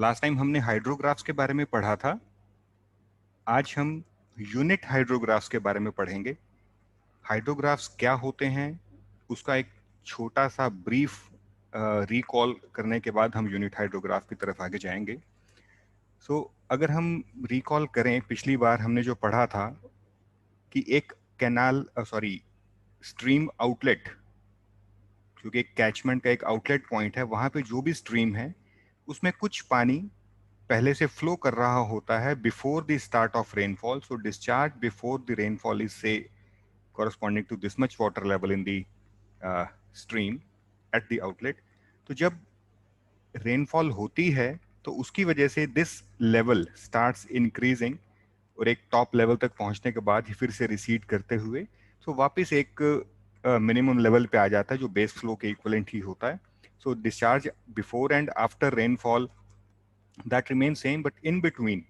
Last time हमने हाइड्रोग्राफ्स के बारे में पढ़ा था। आज हम यूनिट हाइड्रोग्राफ्स के बारे में पढ़ेंगे। हाइड्रोग्राफ्स क्या होते हैं उसका एक छोटा सा ब्रीफ रिकॉल करने के बाद हम यूनिट हाइड्रोग्राफ की तरफ आगे जाएंगे। अगर हम रिकॉल करें, पिछली बार हमने जो पढ़ा था कि एक कैनाल स्ट्रीम आउटलेट, क्योंकि एक कैचमेंट का एक आउटलेट पॉइंट है, वहां पे जो भी स्ट्रीम है उसमें कुछ पानी पहले से फ्लो कर रहा होता है before the start of rainfall. So discharge before the rainfall is से corresponding to this much water level in the stream at the outlet। तो जब रेनफॉल होती है तो उसकी वजह से दिस लेवल स्टार्ट्स इंक्रीजिंग और एक टॉप लेवल तक पहुंचने के बाद ही फिर से रिसीड करते हुए वापस एक मिनिमम लेवल पे आ जाता है जो बेस फ्लो के इक्वलेंट ही होता है। So discharge before and after rainfall that remain same, but in between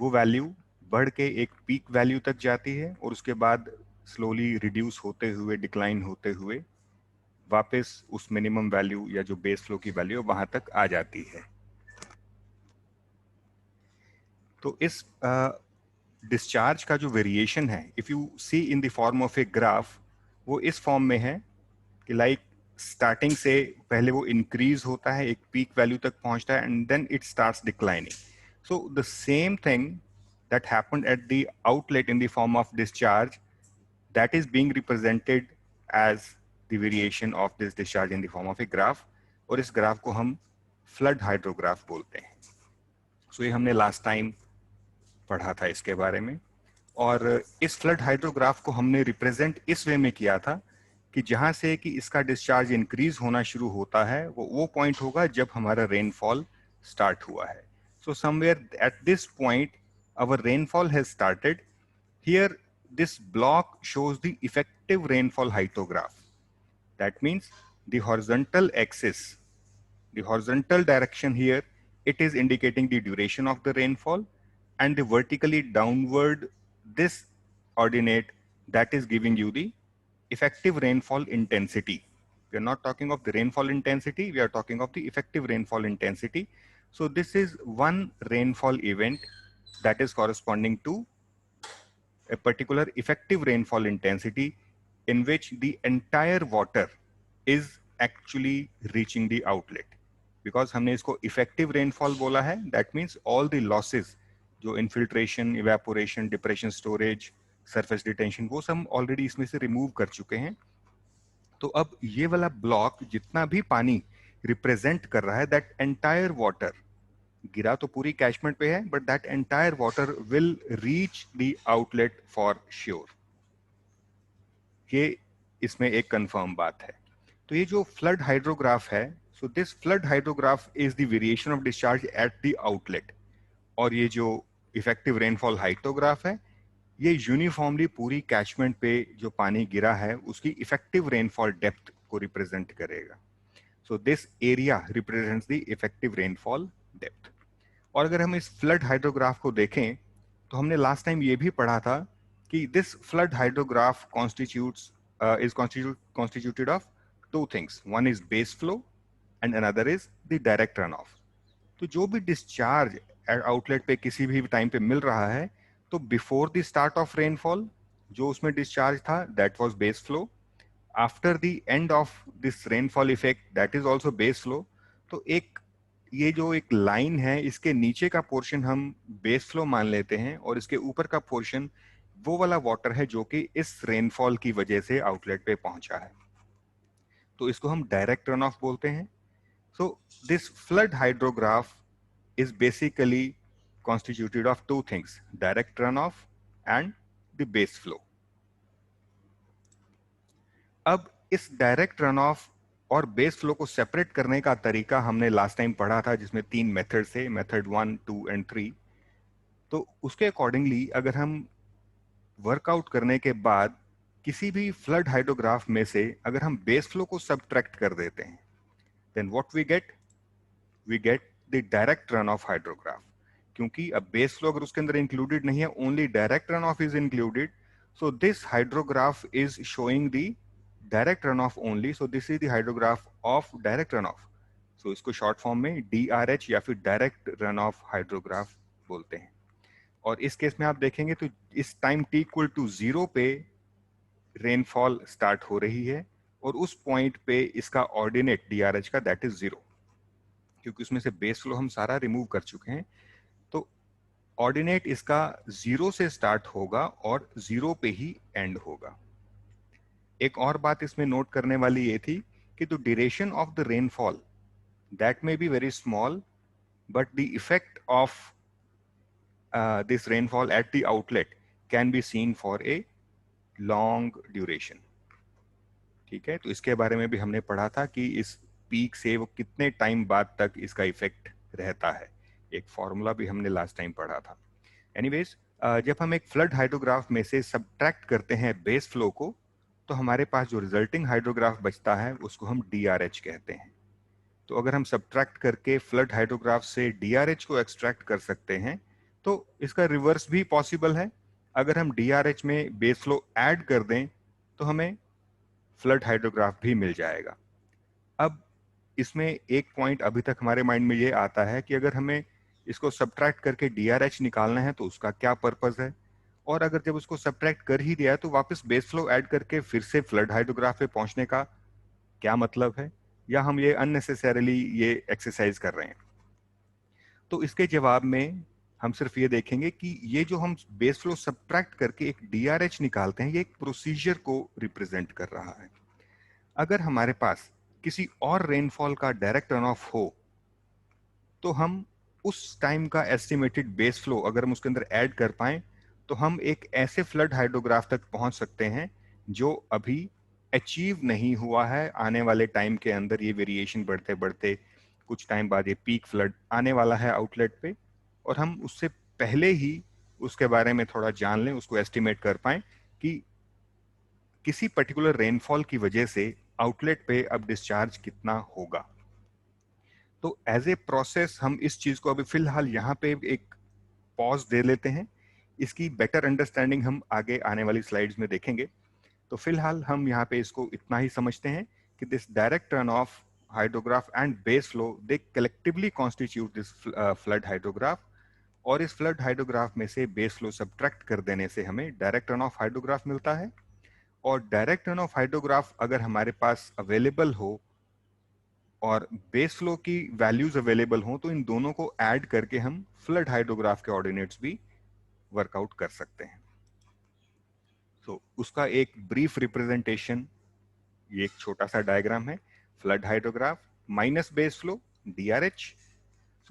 वो वैल्यू बढ़ के एक पीक वैल्यू तक जाती है और उसके बाद स्लोली रिड्यूस होते हुए, डिक्लाइन होते हुए वापस उस मिनिमम वैल्यू या जो बेस फ्लो की वैल्यू वहां तक आ जाती है। तो इस डिस्चार्ज का जो वेरिएशन है, if you see in the form of a graph, वो इस फॉर्म में है कि लाइक स्टार्टिंग से पहले वो इंक्रीज होता है, एक पीक वैल्यू तक पहुंचता है and then it starts declining. So the same thing that happened at the outlet in the form of discharge, that is being represented as the variation of this discharge in the form of a graph, और इस graph को हम flood hydrograph बोलते हैं। ये हमने last time पढ़ा था इसके बारे में। और इस फ्लड हाइड्रोग्राफ को हमने रिप्रेजेंट इस वे में किया था कि जहां से कि इसका डिस्चार्ज इंक्रीज होना शुरू होता है वो पॉइंट होगा जब हमारा रेनफॉल स्टार्ट हुआ है। So somewhere at this point our rainfall has started. Here this block shows the effective rainfall hyetograph. That means the horizontal axis, the horizontal direction here, it is indicating the duration of the rainfall, and the vertically downward this ordinate, that is giving you the effective rainfall intensity. We are not talking of the rainfall intensity, we are talking of the effective rainfall intensity. So this is one rainfall event that is corresponding to a particular effective rainfall intensity in which the entire water is actually reaching the outlet. Because हमने इसको effective rainfall बोला है, that means all the losses जो infiltration, evaporation, depression storage, surface detention, वो सब already इसमें से remove कर चुके हैं। तो अब ये वाला ब्लॉक जितना भी पानी रिप्रेजेंट कर रहा है, दैट एंटायर वाटर, गिरा तो पूरी कैचमेंट पे है, but that entire water will reach the outlet for sure. ये इसमें एक कंफर्म बात है। तो ये जो फ्लड हाइड्रोग्राफ है, so this flood hydrograph is the variation of discharge at the outlet. और ये जो इफेक्टिव रेनफॉल हाइड्रोग्राफ है, ये यूनिफॉर्मली पूरी कैचमेंट पे जो पानी गिरा है उसकी इफेक्टिव रेनफॉल डेप्थ को रिप्रेजेंट करेगा। So this area represents the effective rainfall depth. और अगर हम इस फ्लड हाइड्रोग्राफ को देखें तो हमने लास्ट टाइम ये भी पढ़ा था कि this flood hydrograph constitutes is constituted of two things, one is base flow and another is the direct run of. तो जो भी डिस्चार्ज आउटलेट पे किसी भी टाइम पे मिल रहा है, तो before the start of rainfall जो उसमें डिस्चार्ज था that was base flow, after the end of this rainfall effect that is also base flow. तो एक ये जो एक लाइन है, इसके नीचे का पोर्शन हम बेस फ्लो मान लेते हैं और इसके ऊपर का पोर्शन वो वाला वाटर है जो कि इस रेनफॉल की वजह से आउटलेट पे पहुंचा है, तो इसको हम डायरेक्ट रन ऑफ बोलते हैं। So this flood hydrograph is basically constituted of two things, direct runoff and the base flow। अब इस डायरेक्ट रनऑफ और बेस फ्लो को सेपरेट करने का तरीका हमने लास्ट टाइम पढ़ा था, जिसमें 3 मेथड थे, मेथड 1, 2 एंड 3। तो उसके अकॉर्डिंगली अगर हम वर्कआउट करने के बाद किसी भी फ्लड हाइड्रोग्राफ में से अगर हम बेस फ्लो को सब्ट्रैक्ट कर देते हैं, then what we get the direct run of hydrograph. क्योंकि अब बेस फ्लो अगर उसके अंदर इंक्लूडेड नहीं है, only direct run of is included, so this hydrograph is showing the direct runoff only. So this is the hydrograph of direct runoff. सो इसको short form में DRH या फिर डायरेक्ट रन ऑफ हाइड्रोग्राफ बोलते हैं। और इस केस में आप देखेंगे तो इस टाइम t इक्वल टू 0 पे रेनफॉल स्टार्ट हो रही है और उस पॉइंट पे इसका ऑर्डिनेट DRH का दैट इज 0, क्योंकि उसमें से बेस फ्लो हम सारा रिमूव कर चुके हैं। तो ऑर्डिनेट इसका 0 से स्टार्ट होगा और 0 पे ही एंड होगा। एक और बात इसमें नोट करने वाली ये थी कि the duration of the rainfall that may be very small, but the effect of this rainfall at the outlet can be seen for a long duration। ठीक है, तो इसके बारे में भी हमने पढ़ा था कि इस पीक से वो कितने टाइम बाद तक इसका इफेक्ट रहता है। एक फॉर्मूला भी हमने लास्ट टाइम पढ़ा था। एनीवेज, जब हम एक फ्लड हाइड्रोग्राफ में से सब्ट्रैक्ट करते हैं बेस फ्लो को, तो हमारे पास जो रिजल्टिंग हाइड्रोग्राफ बचता है उसको हम DRH कहते हैं। तो अगर हम सब्ट्रैक्ट करके फ्लड हाइड्रोग्राफ से DRH को एक्सट्रैक्ट कर सकते हैं, तो इसका रिवर्स भी पॉसिबल है। अगर हम DRH में बेस फ्लो ऐड कर दें तो हमें फ्लड हाइड्रोग्राफ भी मिल जाएगा। अब इसमें एक पॉइंट अभी तक हमारे माइंड में ये आता है कि अगर हमें इसको सब्ट्रैक्ट करके DRH निकालना है तो उसका क्या पर्पस है, और अगर जब उसको सब्ट्रैक्ट कर ही दिया तो वापस बेस फ्लो ऐड करके फिर से फ्लड हाइड्रोग्राफ पे पहुंचने का क्या मतलब है, या हम ये अननेसेसरीली ये एक्सरसाइज कर रहे हैं। तो इसके जवाब में हम सिर्फ ये देखेंगे कि ये जो हम बेस फ्लो सब्ट्रैक्ट करके एक DRH निकालते हैं, ये एक प्रोसीजर को रिप्रेजेंट कर रहा है। अगर हमारे पास किसी और रेनफॉल का डायरेक्ट रन ऑफ हो तो हम उस टाइम का एस्टिमेटेड बेस फ्लो अगर हम उसके अंदर ऐड कर पाएं तो हम एक ऐसे फ्लड हाइड्रोग्राफ तक पहुंच सकते हैं जो अभी अचीव नहीं हुआ है। आने वाले टाइम के अंदर ये वेरिएशन बढ़ते बढ़ते कुछ टाइम बाद ये पीक फ्लड आने वाला है आउटलेट पे, और हम उससे पहले ही उसके बारे में थोड़ा जान लें, उसको एस्टिमेट कर पाएं कि किसी पर्टिकुलर रेनफॉल की वजह से आउटलेट पे अब डिस्चार्ज कितना होगा। तो एज ए प्रोसेस हम इस चीज को अभी फिलहाल यहाँ पे एक पॉज दे लेते हैं। इसकी बेटर अंडरस्टैंडिंग हम आगे आने वाली स्लाइड्स में देखेंगे। तो फिलहाल हम यहाँ पे इसको इतना ही समझते हैं कि this direct run of hydrograph and base flow they collectively constitute this flood hydrograph, और इस फ्लड हाइड्रोग्राफ में से बेस फ्लो सब्ट्रैक्ट कर देने से हमें डायरेक्ट रन ऑफ हाइड्रोग्राफ मिलता है। और डायरेक्ट रन ऑफ हाइड्रोग्राफ अगर हमारे पास अवेलेबल हो और बेस फ्लो की वैल्यूज अवेलेबल हो तो इन दोनों को ऐड करके हम फ्लड हाइड्रोग्राफ के ऑर्डिनेट्स भी वर्कआउट कर सकते हैं। तो उसका एक ब्रीफ रिप्रेजेंटेशन, ये एक छोटा सा डायग्राम है। Flood hydrograph minus base flow DRH,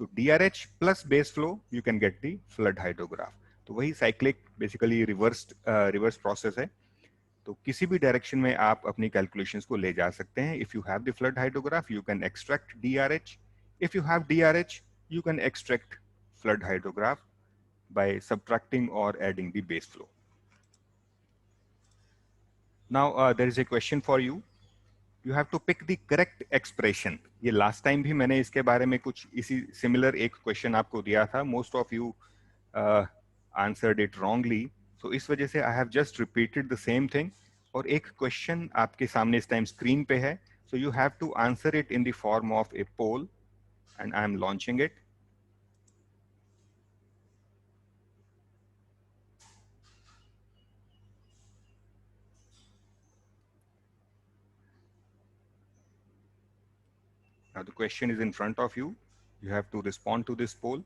so DRH plus base flow you can get the flood hydrograph. तो वही साइक्लिक बेसिकली रिवर्स प्रोसेस है। तो किसी भी डायरेक्शन में आप अपनी कैलकुलेशंस को ले जा सकते हैं। If you have the flood hydrograph you can extract DRH, if you have DRH you can extract flood hydrograph by subtracting or adding the base flow. Now there is a question for you. You have to pick the correct expression. ये last time भी मैंने इसके बारे में कुछ इसी similar एक question आपको दिया था. Most of you answered it wrongly. So इस वजह से I have just repeated the same thing. और एक question आपके सामने इस time screen पे है. So you have to answer it in the form of a poll, and I am launching it. Now the question is in front of you. You have to respond to this poll.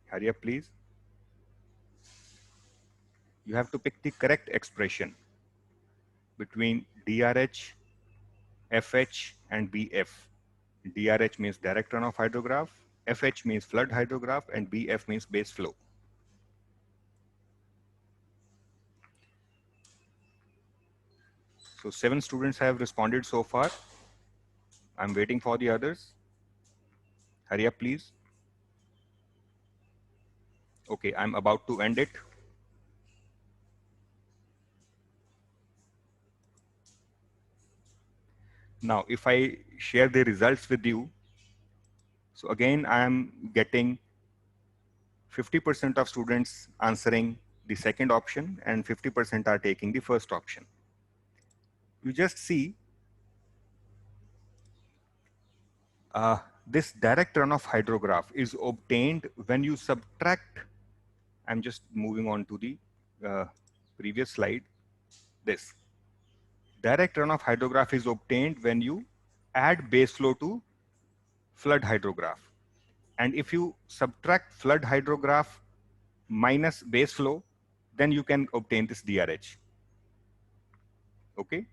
Hurry up, please. You have to pick the correct expression between DRH, FH, and BF. DRH means direct runoff hydrograph, FH means flood hydrograph, and BF means base flow. So 7 students have responded so far. I'm waiting for the others. Hurry up, please. Okay, I'm about to end it. Now, if I share the results with you, so again, I'm getting 50% of students answering the second option and 50% are taking the first option. you just see this direct runoff hydrograph is obtained when you subtract. I'm just moving on to the previous slide. This direct runoff hydrograph is obtained when you add base flow to flood hydrograph. And if you subtract flood hydrograph minus base flow, then you can obtain this DRH. Okay?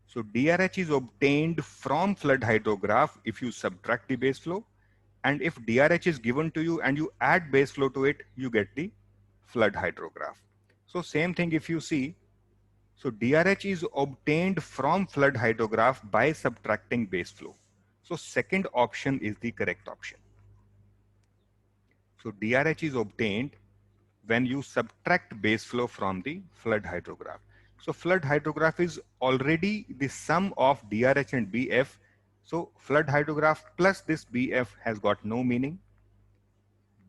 So DRH is obtained from flood hydrograph if you subtract the base flow. And if DRH is given to you and you add base flow to it, you get the flood hydrograph. So same thing if you see, so DRH is obtained from flood hydrograph by subtracting base flow. So second option is the correct option. So DRH is obtained when you subtract base flow from the flood hydrograph. So flood hydrograph is already the sum of DRH and BF. So flood hydrograph plus this BF has got no meaning.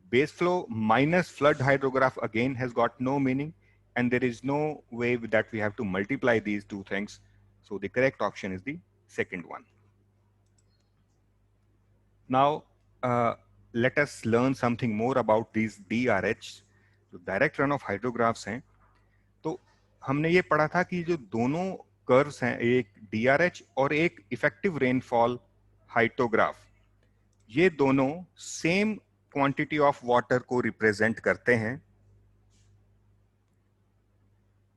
Base flow minus flood hydrograph again has got no meaning. And there is no way that we have to multiply these two things. So the correct option is the second one. Now, let us learn something more about these DRH. जो direct run of हाइड्रोग्राफ्स हैं, तो हमने ये पढ़ा था कि जो दोनों कर्व्स हैं, एक DRH और एक इफेक्टिव रेनफॉल हाइटोग्राफ, ये दोनों सेम क्वांटिटी ऑफ वाटर को रिप्रेजेंट करते हैं,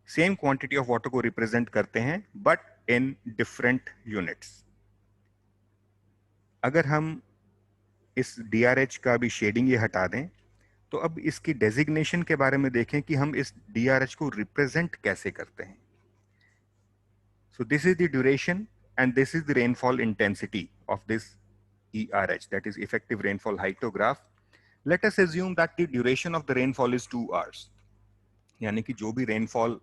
सेम क्वांटिटी ऑफ वाटर को रिप्रेजेंट करते हैं, बट इन डिफरेंट यूनिट्स. अगर हम इस DRH का भी शेडिंग ये हटा दें, तो अब इसकी डेजिग्नेशन के बारे में देखें कि हम इस DRH को रिप्रेजेंट कैसे करते हैं. सो this is the duration and this is the rainfall intensity of this ERH, that is effective rainfall hydrograph. Let us assume that the duration of the rainfall is 2 hours. यानी कि जो भी rainfall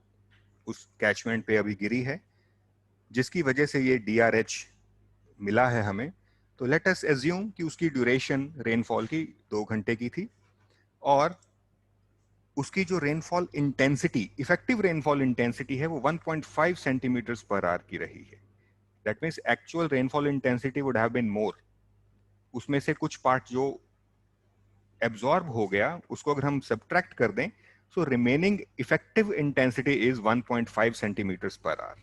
उस catchment पे अभी गिरी है, जिसकी वजह से ये DRH मिला है हमें, तो लेट अस एज्यूम कि उसकी ड्यूरेशन रेनफॉल की 2 घंटे की थी और उसकी जो rainfall intensity, effective rainfall intensity है, वो 1.5 सेंटीमीटर्स पर आवर की रही है. That means actual rainfall intensity would have been more. उसमें से कुछ पार्ट जो एब्जॉर्ब हो गया, उसको अगर हम सब्ट्रैक्ट कर दें, so remaining effective intensity is 1.5 centimetres per hour.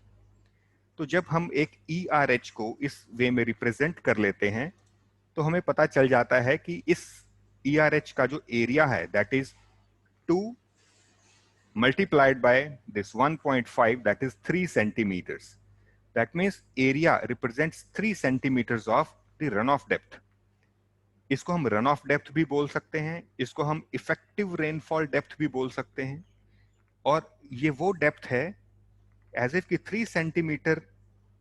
तो जब हम एक ERH को इस वे में रिप्रेजेंट कर लेते हैं, तो हमें पता चल जाता है कि इस ERH का जो एरिया है, that is 2 multiplied by this 1.5, that is 3 centimeters. That means area represents 3 centimeters of the runoff depth. इसको हम रन ऑफ डेप्थ भी बोल सकते हैं, इसको हम इफेक्टिव रेनफॉल डेप्थ भी बोल सकते हैं. और ये वो डेप्थ है एज इफ कि 3 सेंटीमीटर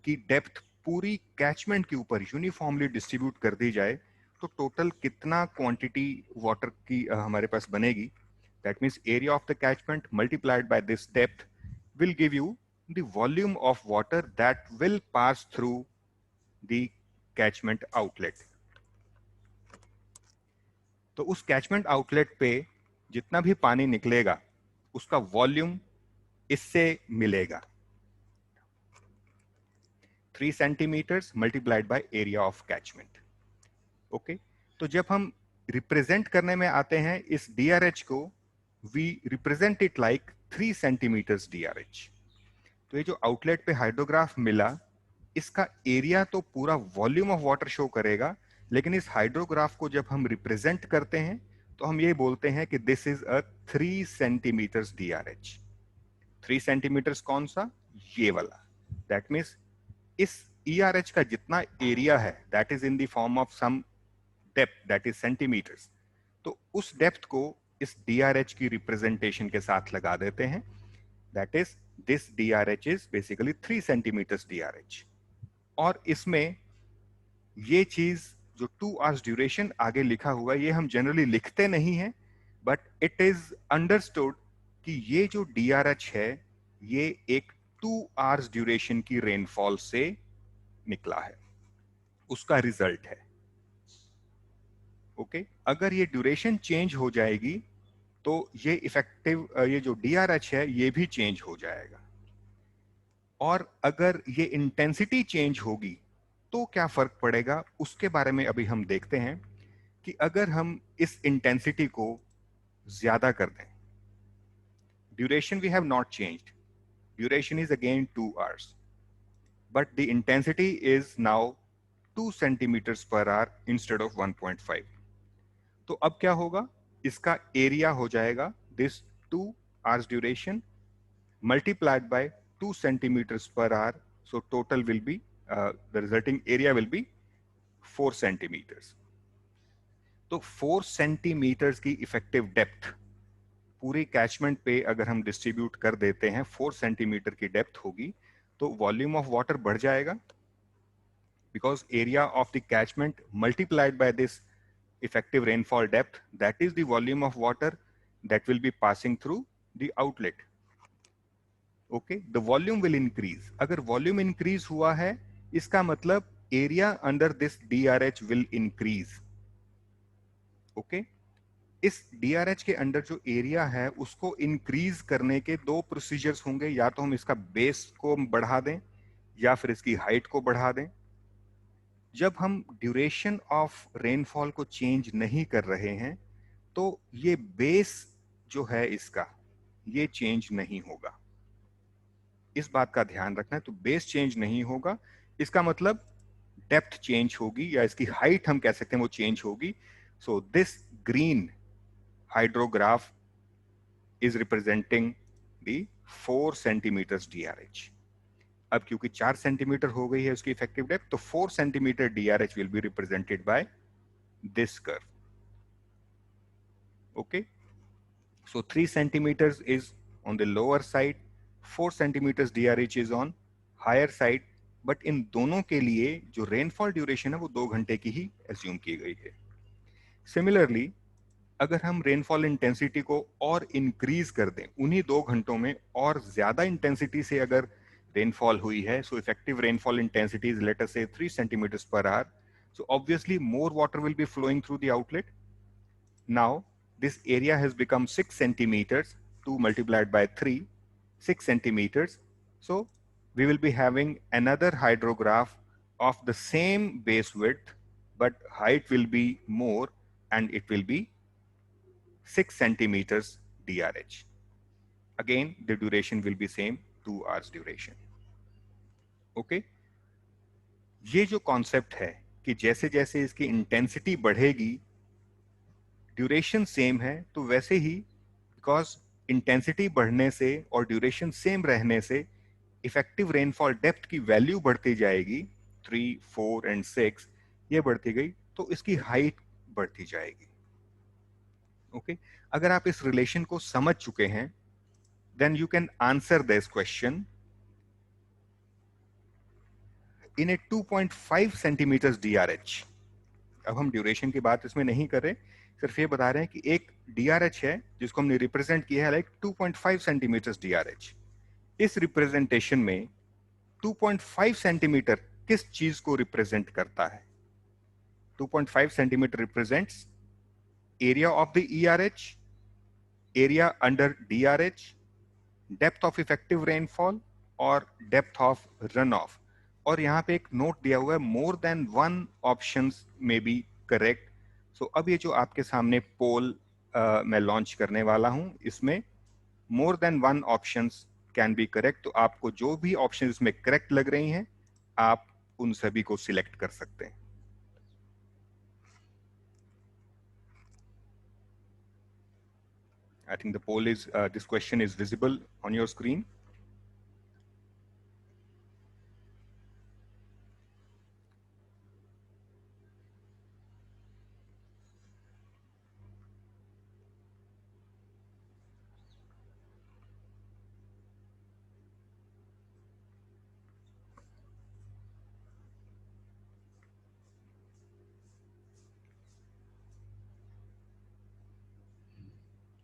की डेप्थ पूरी कैचमेंट के ऊपर यूनिफॉर्मली डिस्ट्रीब्यूट कर दी जाए, तो टोटल कितना क्वांटिटी वाटर की हमारे पास बनेगी. That means area of the catchment multiplied by this depth will give you the volume of water that will pass through the catchment outlet. तो उस कैचमेंट आउटलेट पे जितना भी पानी निकलेगा, उसका वॉल्यूम इससे मिलेगा. 3 centimetres multiplied by area of catchment. Okay, तो जब हम रिप्रेजेंट करने में आते हैं इस DRH को, we represent it like 3 centimetres DRH. तो ये जो आउटलेट पे हाइड्रोग्राफ मिला, इसका एरिया तो पूरा वॉल्यूम ऑफ वाटर शो करेगा, लेकिन इस हाइड्रोग्राफ को जब हम रिप्रेजेंट करते हैं, तो हम ये बोलते हैं कि this is a 3 centimetres DRH. 3 centimetres कौन सा? ये वाला. दैट मीन्स इस ERH का जितना एरिया है, that is in the form of some depth, that is centimetres. तो उस डेप्थ को इस DRH की रिप्रेजेंटेशन के साथ लगा देते हैं. That is this DRH is basically 3 centimetres DRH. और इसमें ये चीज जो 2 hours ड्यूरेशन आगे लिखा हुआ है, ये हम जनरली लिखते नहीं हैं, बट इट इज अंडरस्टूड कि ये जो DRH है, ये एक 2 hours ड्यूरेशन की रेनफॉल से निकला है, उसका रिजल्ट है. ओके, अगर ये ड्यूरेशन चेंज हो जाएगी, तो ये इफेक्टिव ये जो DRH है, ये भी चेंज हो जाएगा. और अगर ये इंटेंसिटी चेंज होगी तो क्या फर्क पड़ेगा, उसके बारे में अभी हम देखते हैं कि अगर हम इस इंटेंसिटी को ज्यादा कर दें, duration we have not changed, duration is again 2 hours, but the intensity is now 2 centimeters per hour instead of 1.5. तो अब क्या होगा, इसका एरिया हो जाएगा this 2 hours duration multiplied by 2 centimeters per hour. So total will be the resulting area will be 4 centimeters. तो 4 centimetres की effective depth पूरी कैचमेंट पे अगर हम डिस्ट्रीब्यूट कर देते हैं, 4 सेंटीमीटर की डेप्थ होगी, तो वॉल्यूम ऑफ वाटर बढ़ जाएगा, because area of the catchment multiplied by this effective rainfall depth, that is the volume of water that will be passing through the outlet. Okay, the volume will increase. अगर volume increase हुआ है, इसका मतलब area under this DRH will increase. Okay, इस DRH के under जो area है उसको इंक्रीज करने के दो प्रोसीजर्स होंगे, या तो हम इसका बेस को बढ़ा दें या फिर इसकी हाइट को बढ़ा दें। जब हम ड्यूरेशन ऑफ रेनफॉल को चेंज नहीं कर रहे हैं तो ये बेस जो है इसका, ये चेंज नहीं होगा, इस बात का ध्यान रखना है। तो बेस चेंज नहीं होगा, इसका मतलब डेप्थ चेंज होगी, या इसकी हाइट हम कह सकते हैं वो चेंज होगी। So this green hydrograph is representing the 4 centimetres DRH। अब क्योंकि 4 सेंटीमीटर हो गई है उसकी इफेक्टिव डेप्थ, तो 4 centimetre DRH will be represented by this curve. Okay, so 3 centimeters is on the lower side, 4 centimeters DRH is on higher side, but इन दोनों के लिए जो रेनफॉल ड्यूरेशन है वो 2 घंटे की ही एज्यूम की गई है। सिमिलरली अगर हम रेनफॉल इंटेंसिटी को और इंक्रीज कर दें उन्हीं 2 घंटों में, और ज्यादा इंटेंसिटी से अगर रेनफॉल हुई है, so effective rainfall intensity is let us से 3 centimeters per hour, so obviously more water will be flowing through the outlet. Now this area has become 6 centimeters, 2 multiplied by 3, 6 centimeters. So we will be having another hydrograph of the same base width, but height will be more, and it will be 6 centimeters DRH. Again, the duration will be same, 2 hours duration. Okay, ये जो concept है कि जैसे जैसे इसकी intensity बढ़ेगी duration same है, तो वैसे ही बिकॉज इंटेंसिटी बढ़ने से और ड्यूरेशन सेम रहने से इफेक्टिव रेनफॉल डेप्थ की वैल्यू बढ़ती जाएगी, 3, 4 एंड 6 ये बढ़ती गई, तो इसकी हाइट बढ़ती जाएगी। ओके, अगर आप इस रिलेशन को समझ चुके हैं then you can answer this question in a 2.5 centimetres DRH। अब हम ड्यूरेशन की बात इसमें नहीं कर रहे, सिर्फ ये बता रहे हैं कि एक DRH है जिसको हमने रिप्रेजेंट किया है लाइक 2.5 सेंटीमीटर्स DRH। इस रिप्रेजेंटेशन में 2.5 सेंटीमीटर किस चीज को रिप्रेजेंट करता है? 2.5 centimetre represents area of the ERH, area under DRH, depth of effective rainfall और डेप्थ ऑफ रन ऑफ। और यहाँ पे एक नोट दिया हुआ है, मोर देन वन ऑप्शंस में बी करेक्ट। सो अब ये जो आपके सामने पोल मैं लॉन्च करने वाला हूं, इसमें more than one options can be correct. तो आपको जो भी ऑप्शन इसमें करेक्ट लग रही हैं आप उन सभी को सिलेक्ट कर सकते हैं। I think the poll is this question is visible on your screen.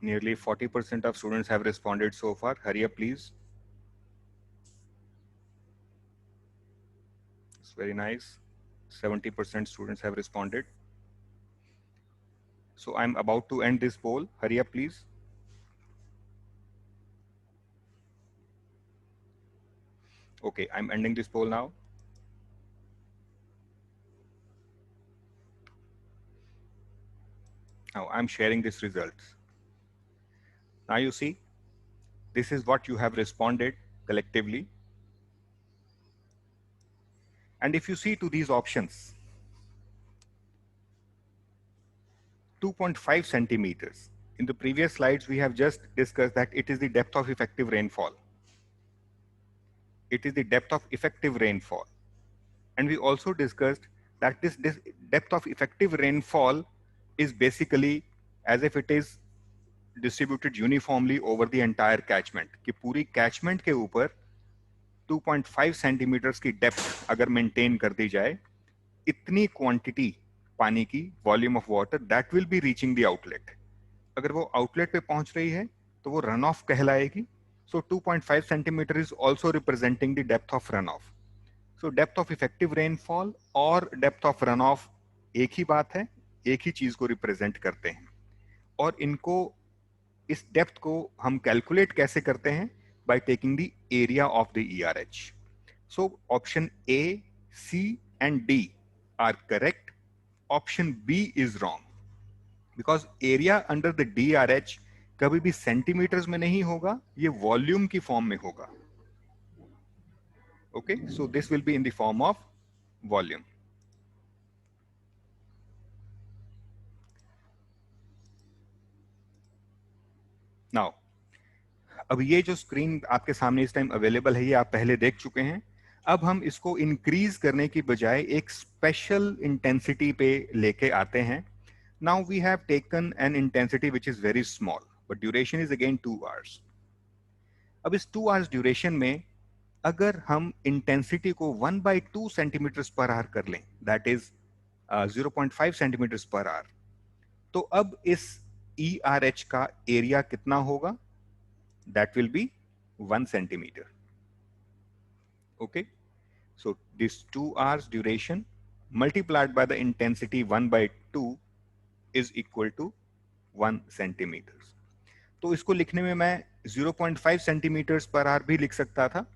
Nearly 40% of students have responded so far. Hurry up, please. It's very nice. 70% students have responded. So I'm about to end this poll. Hurry up, please. Okay, I'm ending this poll now. Now I'm sharing these results. Now you see, this is what you have responded collectively. And if you see to these options, 2.5 centimeters. In the previous slides, we have just discussed that it is the depth of effective rainfall. It is the depth of effective rainfall. And we also discussed that this depth of effective rainfall is basically as if it is distributed uniformly over the entire catchment. कि पूरी catchment के ऊपर 2.5 centimetres की depth अगर maintain कर दी जाए, इतनी quantity पानी की, volume of water, that will be reaching the outlet. अगर वो आउटलेट पे पहुंच रही है तो वो रन ऑफ कहलाएगी. So 2.5 centimetre is also representing the depth of run off. So depth of effective rainfall और डेप्थ ऑफ रन ऑफ एक ही बात है, एक ही चीज को रिप्रेजेंट करते हैं. और इनको, इस डेप्थ को हम कैलकुलेट कैसे करते हैं? By taking the area of the ERH. So option A, C and D are correct. Option B is wrong because area under the DRH कभी भी सेंटीमीटर्स में नहीं होगा, ये वॉल्यूम की फॉर्म में होगा. Okay, so this will be in the form of volume. Now, अब ये जो स्क्रीन आपके सामने इस टाइम अवेलेबल है, ये आप पहले देख चुके हैं. अब हम इसको इंक्रीज करने की बजाय एक स्पेशल इंटेंसिटी पे लेके आते हैं. Now we have taken an intensity which is very small, but duration is again 2 hours. अब इस 2 hours duration में अगर हम इंटेंसिटी को 1/2 सेंटीमीटर्स पर आवर कर लें, that is 0.5 centimetres per hour, तो अब इस ERH का एरिया कितना होगा? That will be 1 centimetre. Okay, so this 2 hours duration multiplied by the intensity 1/2 is equal to 1 centimeters. तो इसको लिखने में मैं 0.5 सेंटीमीटर्स पर आवर भी लिख सकता था,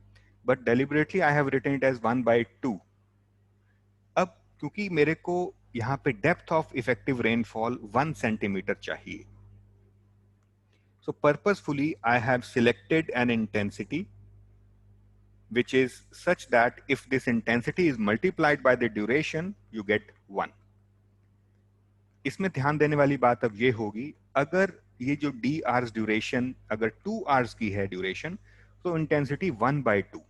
but deliberately I have written it as 1/2. अब क्योंकि मेरे को यहां पे depth of effective rainfall 1 centimetre चाहिए, so purposefully I have selected an intensity which is such that if this intensity is multiplied by the duration, you get 1. इसमें ध्यान देने वाली बात अब ये होगी, अगर ये जो d hours ड्यूरेशन अगर 2 hours की है ड्यूरेशन, तो इंटेंसिटी 1/2.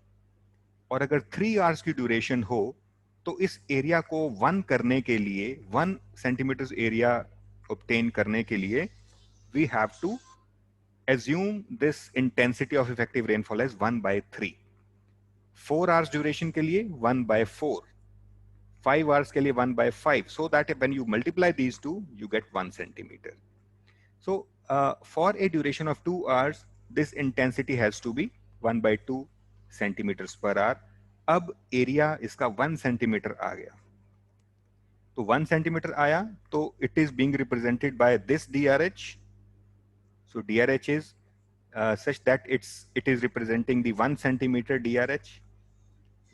और अगर 3 hours की ड्यूरेशन हो, तो इस एरिया को 1 करने के लिए, 1 सेंटीमीटर एरिया ऑब्टेन करने के लिए, we have to assume this intensity of effective rainfall as 1/3. 4 hours duration के लिए 1/4. 5 hours के लिए 1/5. So that when you multiply these two, you get 1 centimeter. So for a duration of 2 hours, this intensity has to be 1/2 centimeters per hour. अब area इसका 1 centimetre आ गया, तो 1 centimetre आया, तो it is being represented by this DRH. So DRH is such that it is representing the 1 centimeter DRH.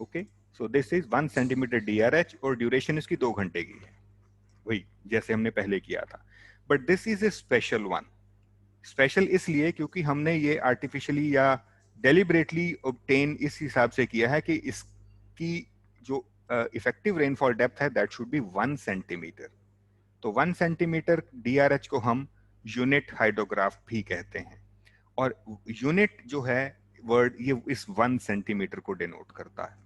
Okay, so this is 1 centimeter DRH और duration इसकी 2 घंटे की है, वही जैसे हमने पहले किया था. But this is A special one. Special इसलिए क्योंकि हमने ये आर्टिफिशियली या डेलिबरेटली ऑब्टेन इस हिसाब से किया है कि इसकी जो इफेक्टिव रेनफॉल डेप्थ है दैट शुड बी 1 सेंटीमीटर. तो 1 सेंटीमीटर DRH को हम यूनिट हाइड्रोग्राफ भी कहते हैं, और यूनिट जो है वर्ड, ये इस 1 सेंटीमीटर को डिनोट करता है.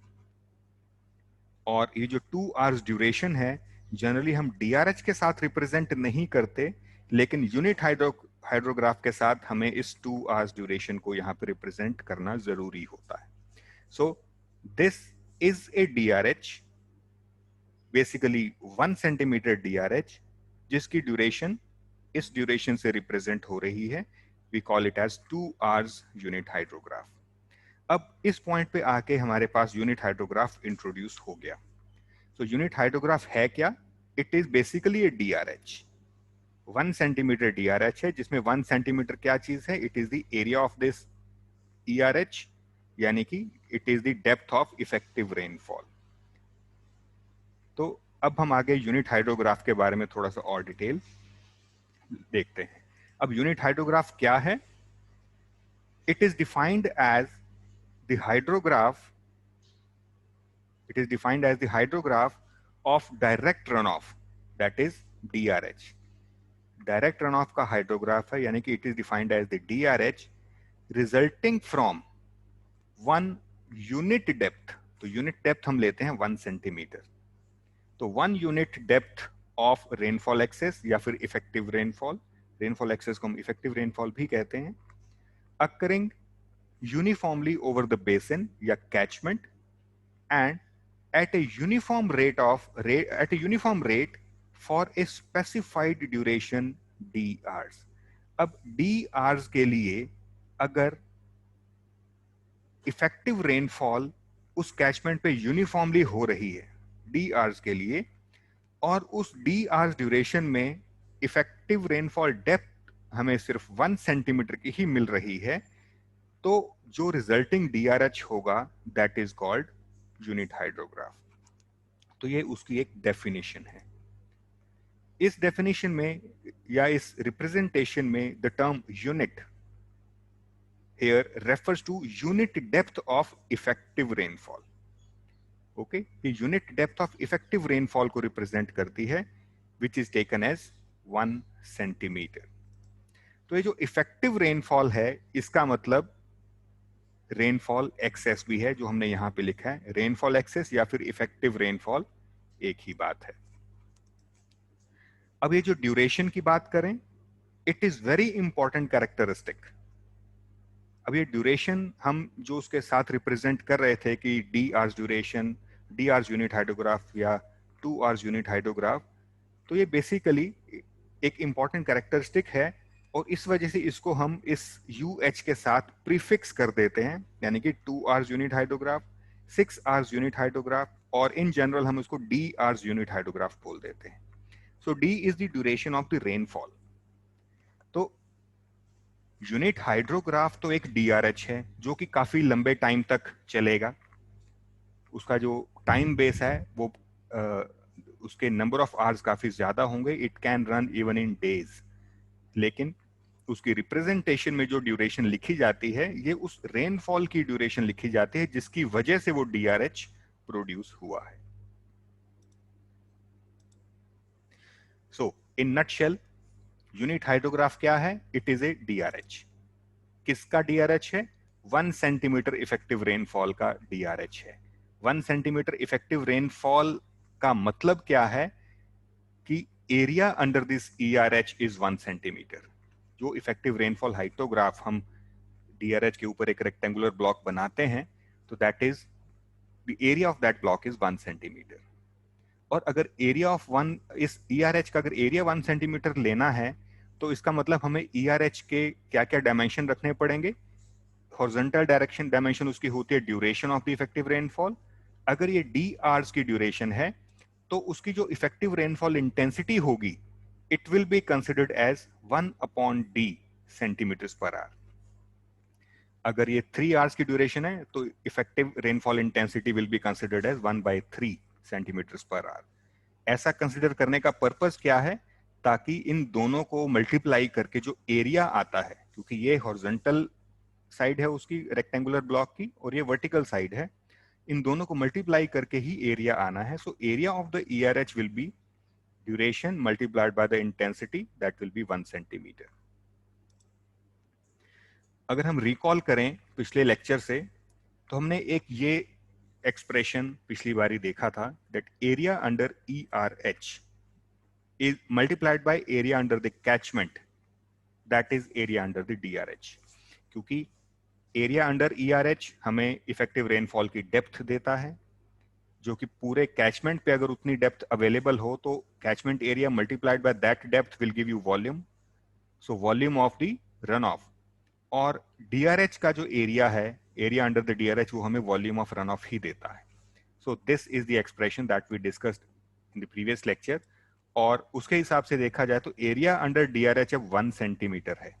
और ये जो 2 hours ड्यूरेशन है, जनरली हम DRH के साथ रिप्रेजेंट नहीं करते, लेकिन यूनिट हाइड्रोग्राफ के साथ हमें इस 2 hours ड्यूरेशन को यहाँ पे रिप्रेजेंट करना जरूरी होता है. So this is a DRH, basically 1 centimetre DRH, जिसकी ड्यूरेशन इस ड्यूरेशन से रिप्रेजेंट हो रही है. We call it as 2 hours unit hydrograph. अब इस पॉइंट पे आके हमारे पास यूनिट हाइड्रोग्राफ इंट्रोड्यूस हो गया. तो यूनिट हाइड्रोग्राफ है क्या? It is basically A DRH. 1 centimetre DRH है, जिसमें 1 सेंटीमीटर क्या चीज है? It is the area of this ERH. यानी कि it is the depth of effective rainfall. तो अब हम आगे यूनिट हाइड्रोग्राफ के बारे में थोड़ा सा और डिटेल देखते हैं। अब यूनिट हाइड्रोग्राफ क्या है? It is defined as the hydrograph it is defined as the hydrograph of direct runoff, that is DRH. Direct runoff का हाइड्रोग्राफ है, यानी कि it is defined as the DRH resulting from one unit depth। तो unit depth हम लेते हैं 1 centimetre. तो 1 unit depth of rainfall excess या फिर इफेक्टिव रेनफॉल, रेनफॉल एक्सेस को हम इफेक्टिव रेनफॉल भी कहते हैं, occurring uniformly over the basin या catchment and at a uniform rate for a specified duration d hours। अब d hours के लिए अगर इफेक्टिव रेनफॉल उस कैचमेंट पे यूनिफॉर्मली हो रही है d hours के लिए, और उस d hours ड्यूरेशन में इफेक्टिव रेनफॉल डेप्थ हमें सिर्फ 1 सेंटीमीटर की ही मिल रही है, तो जो रिजल्टिंग DRH होगा that is called unit hydrograph. तो ये उसकी एक डेफिनेशन है। इस डेफिनेशन में या इस रिप्रेजेंटेशन में the term unit here refers to unit depth of effective rainfall. Okay, ये unit depth of effective rainfall को रिप्रेजेंट करती है, which is taken as 1 centimetre. तो ये जो इफेक्टिव रेनफॉल है, इसका मतलब रेनफॉल एक्सेस भी है, जो हमने यहां पे लिखा है। रेनफॉल एक्सेस या फिर इफेक्टिव रेनफॉल एक ही बात है। अब ये जो ड्यूरेशन की बात करें, it is very important characteristic. अब ये ड्यूरेशन हम जो उसके साथ रिप्रेजेंट कर रहे थे कि D hours duration, D hours unit hydrograph या 2 आवर्स यूनिट हाइड्रोग्राफ, तो ये बेसिकली एक इंपॉर्टेंट कैरेक्टरिस्टिक है, और इस वजह से इसको हम इस UH के साथ प्रीफिक्स कर देते हैं, यानी कि 2 hours unit hydrograph, 6 hours unit hydrograph, और इन जनरल हम उसको D आवर्स यूनिट हाइड्रोग्राफ बोल देते हैं। सो D is the duration of the rainfall. तो यूनिट हाइड्रोग्राफ तो एक DRH है जो कि काफी लंबे टाइम तक चलेगा। उसका जो टाइम बेस है वो उसके नंबर ऑफ आवर्स काफी ज्यादा होंगे, it can run even in days. लेकिन उसकी रिप्रेजेंटेशन में जो ड्यूरेशन लिखी जाती है, ये उस रेनफॉल की ड्यूरेशन लिखी जाती है जिसकी वजह से वो DRH प्रोड्यूस हुआ है। So in nutshell unit hydrograph क्या है? It is a DRH। किसका DRH है? 1 सेंटीमीटर इफेक्टिव रेनफॉल का DRH है। 1 सेंटीमीटर इफेक्टिव रेनफॉल का मतलब क्या है कि area under this ERH is 1 centimetre. जो इफेक्टिव रेनफॉल हाइड्रोग्राफ हम DRH के ऊपर एक रेक्टेंगुलर ब्लॉक बनाते हैं, तो that is the area of that block is 1 centimetre. और अगर एरिया ऑफ इस ERH का अगर एरिया 1 सेंटीमीटर लेना है, तो इसका मतलब हमें ERH के क्या क्या डायमेंशन रखने पड़ेंगे। हॉरिजॉन्टल डायरेक्शन डायमेंशन उसकी होती है duration of the effective rainfall. अगर ये D आवर्स की ड्यूरेशन है, तो उसकी जो इफेक्टिव रेनफॉल इंटेंसिटी होगी, it will be considered as 1/D centimetres per hour. अगर ये 3 आवर्स की ड्यूरेशन है, तो effective rainfall intensity will be considered as 1/3 centimetres per hour. ऐसा कंसिडर करने का पर्पस क्या है? ताकि इन दोनों को मल्टीप्लाई करके जो एरिया आता है, क्योंकि ये हॉरिजॉन्टल साइड है उसकी रेक्टेंगुलर ब्लॉक की और ये वर्टिकल साइड है, इन दोनों को मल्टीप्लाई करके ही एरिया आना है। So area of the ERH will be duration multiplied by the intensity, that will be 1 centimetre. अगर हम रिकॉल करें पिछले लेक्चर से, तो हमने एक ये एक्सप्रेशन पिछली बारी देखा था, that area under ERH is multiplied by area under the catchment, that is area under the DRH। क्योंकि एरिया अंडर ERH हमें इफेक्टिव रेनफॉल की डेप्थ देता है, जो कि पूरे कैचमेंट पे अगर उतनी डेप्थ अवेलेबल हो, तो catchment area multiplied by that depth will give you volume, so volume of the run of. और DRH का जो एरिया है, एरिया अंडर द DRH, वो हमें वॉल्यूम ऑफ रन ऑफ ही देता है। So this is the expression that we discussed in the previous lecture. और उसके हिसाब से देखा जाए तो एरिया अंडर DRH अब 1 सेंटीमीटर है।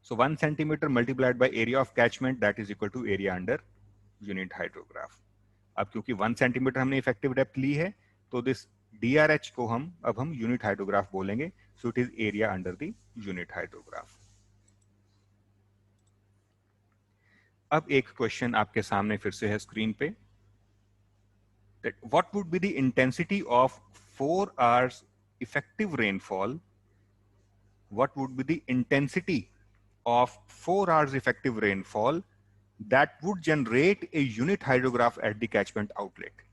So 1 centimeter multiplied by area of catchment, that is equal to area under unit hydrograph. अब क्योंकि 1 सेंटीमीटर हमने इफेक्टिव डेप्थ ली है, तो दिस DRH को हम यूनिट हाइड्रोग्राफ बोलेंगे. So it is area under the unit hydrograph. अब एक क्वेश्चन आपके सामने फिर से है स्क्रीन पे. What would be the intensity of 4 hours effective rainfall? What would be the intensity of 4 hours effective rainfall that would generate a unit hydrograph at the catchment outlet?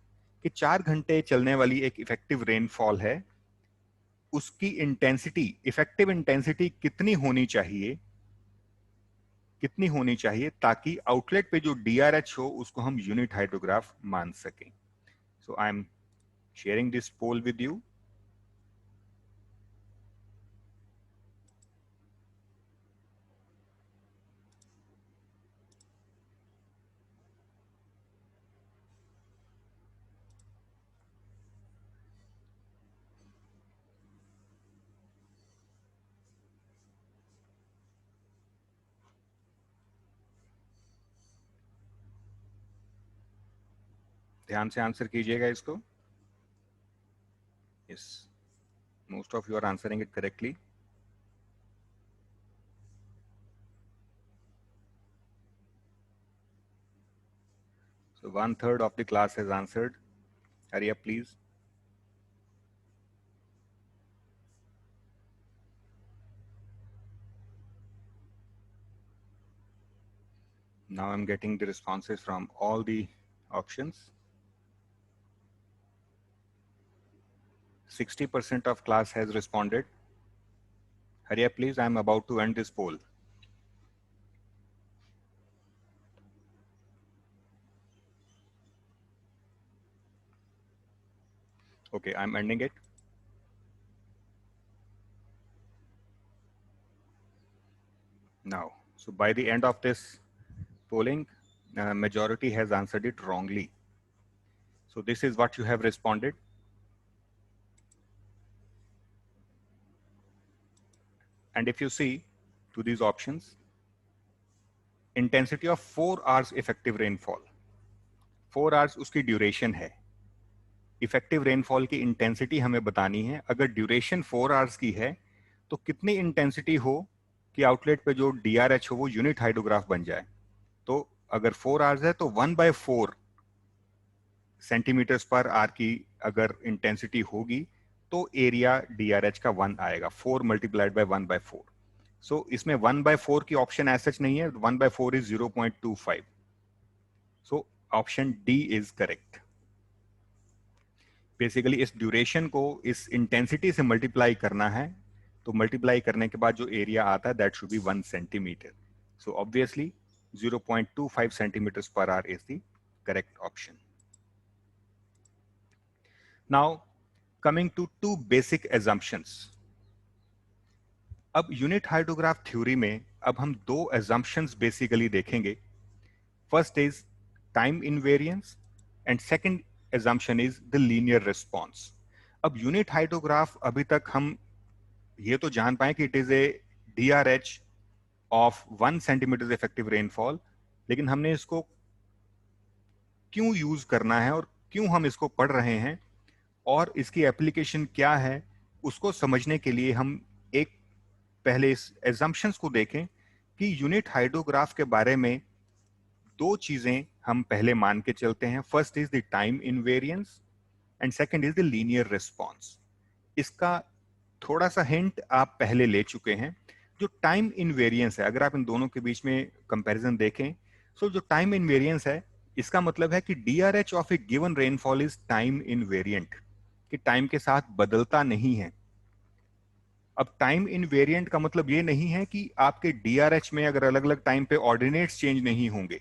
कि 4 घंटे चलने वाली एक इफेक्टिव रेनफॉल है, उसकी intensity, effective intensity कितनी होनी चाहिए ताकि आउटलेट पे जो DRH हो उसको हम यूनिट हाइड्रोग्राफ मान सकें. So I'm sharing this poll with you. ध्यान से आंसर कीजिएगा इसको. Yes, most of you are answering it correctly. So 1/3 of the class has answered. Hurry up, please. Now I'm getting the responses from all the options. 60% of class has responded. Hurry up, please. I'm about to end this poll. Okay, I'm ending it. Now, so by the end of this polling, majority has answered it wrongly. So this is what you have responded. And if you see to these options, intensity of 4 hours effective rainfall. 4 hours उसकी duration है. Effective rainfall की intensity हमें बतानी है. अगर duration 4 hours की है तो कितनी इंटेंसिटी हो कि आउटलेट पे जो DRH हो वो यूनिट हाइड्रोग्राफ बन जाए. तो अगर 4 आवर्स है तो 1/4 सेंटीमीटर्स पर आवर की अगर इंटेंसिटी होगी तो एरिया DRH का 1 आएगा. 4 मल्टीप्लाइड बाय 1/4. सो इसमें 1/4 की ऑप्शन एज सच नहीं है. 1/4 is 0.25. So option D is correct. Basically इस ड्यूरेशन को इस इंटेंसिटी से मल्टीप्लाई करना है, तो मल्टीप्लाई करने के बाद जो एरिया आता है that should be 1 centimetre. So obviously 0.25 centimeters per hour is the correct option. Now coming to two basic assumptions. अब यूनिट हाइड्रोग्राफ थ्योरी में अब हम दो assumptions बेसिकली देखेंगे. First is time invariance and second assumption is the linear response. अब unit hydrograph अभी तक हम ये तो जान पाए कि it is a DRH of 1 centimetre effective rainfall, लेकिन हमने इसको क्यों यूज करना है और क्यों हम इसको पढ़ रहे हैं और इसकी एप्लीकेशन क्या है, उसको समझने के लिए हम एक पहले इस assumptions को देखें कि यूनिट हाइड्रोग्राफ के बारे में दो चीजें हम पहले मान के चलते हैं. First is the time invariance and second is the linear response. इसका थोड़ा सा हिंट आप पहले ले चुके हैं. जो टाइम इनवेरियंस है, अगर आप इन दोनों के बीच में कंपैरिजन देखें, सो जो टाइम इनवेरियंस है इसका मतलब है कि DRH of A given rainfall is time invariant, कि टाइम के साथ बदलता नहीं है. अब टाइम इनवेरिएंट का मतलब ये नहीं है कि आपके DRH में अगर अलग अलग टाइम पे ऑर्डिनेट्स चेंज नहीं होंगे.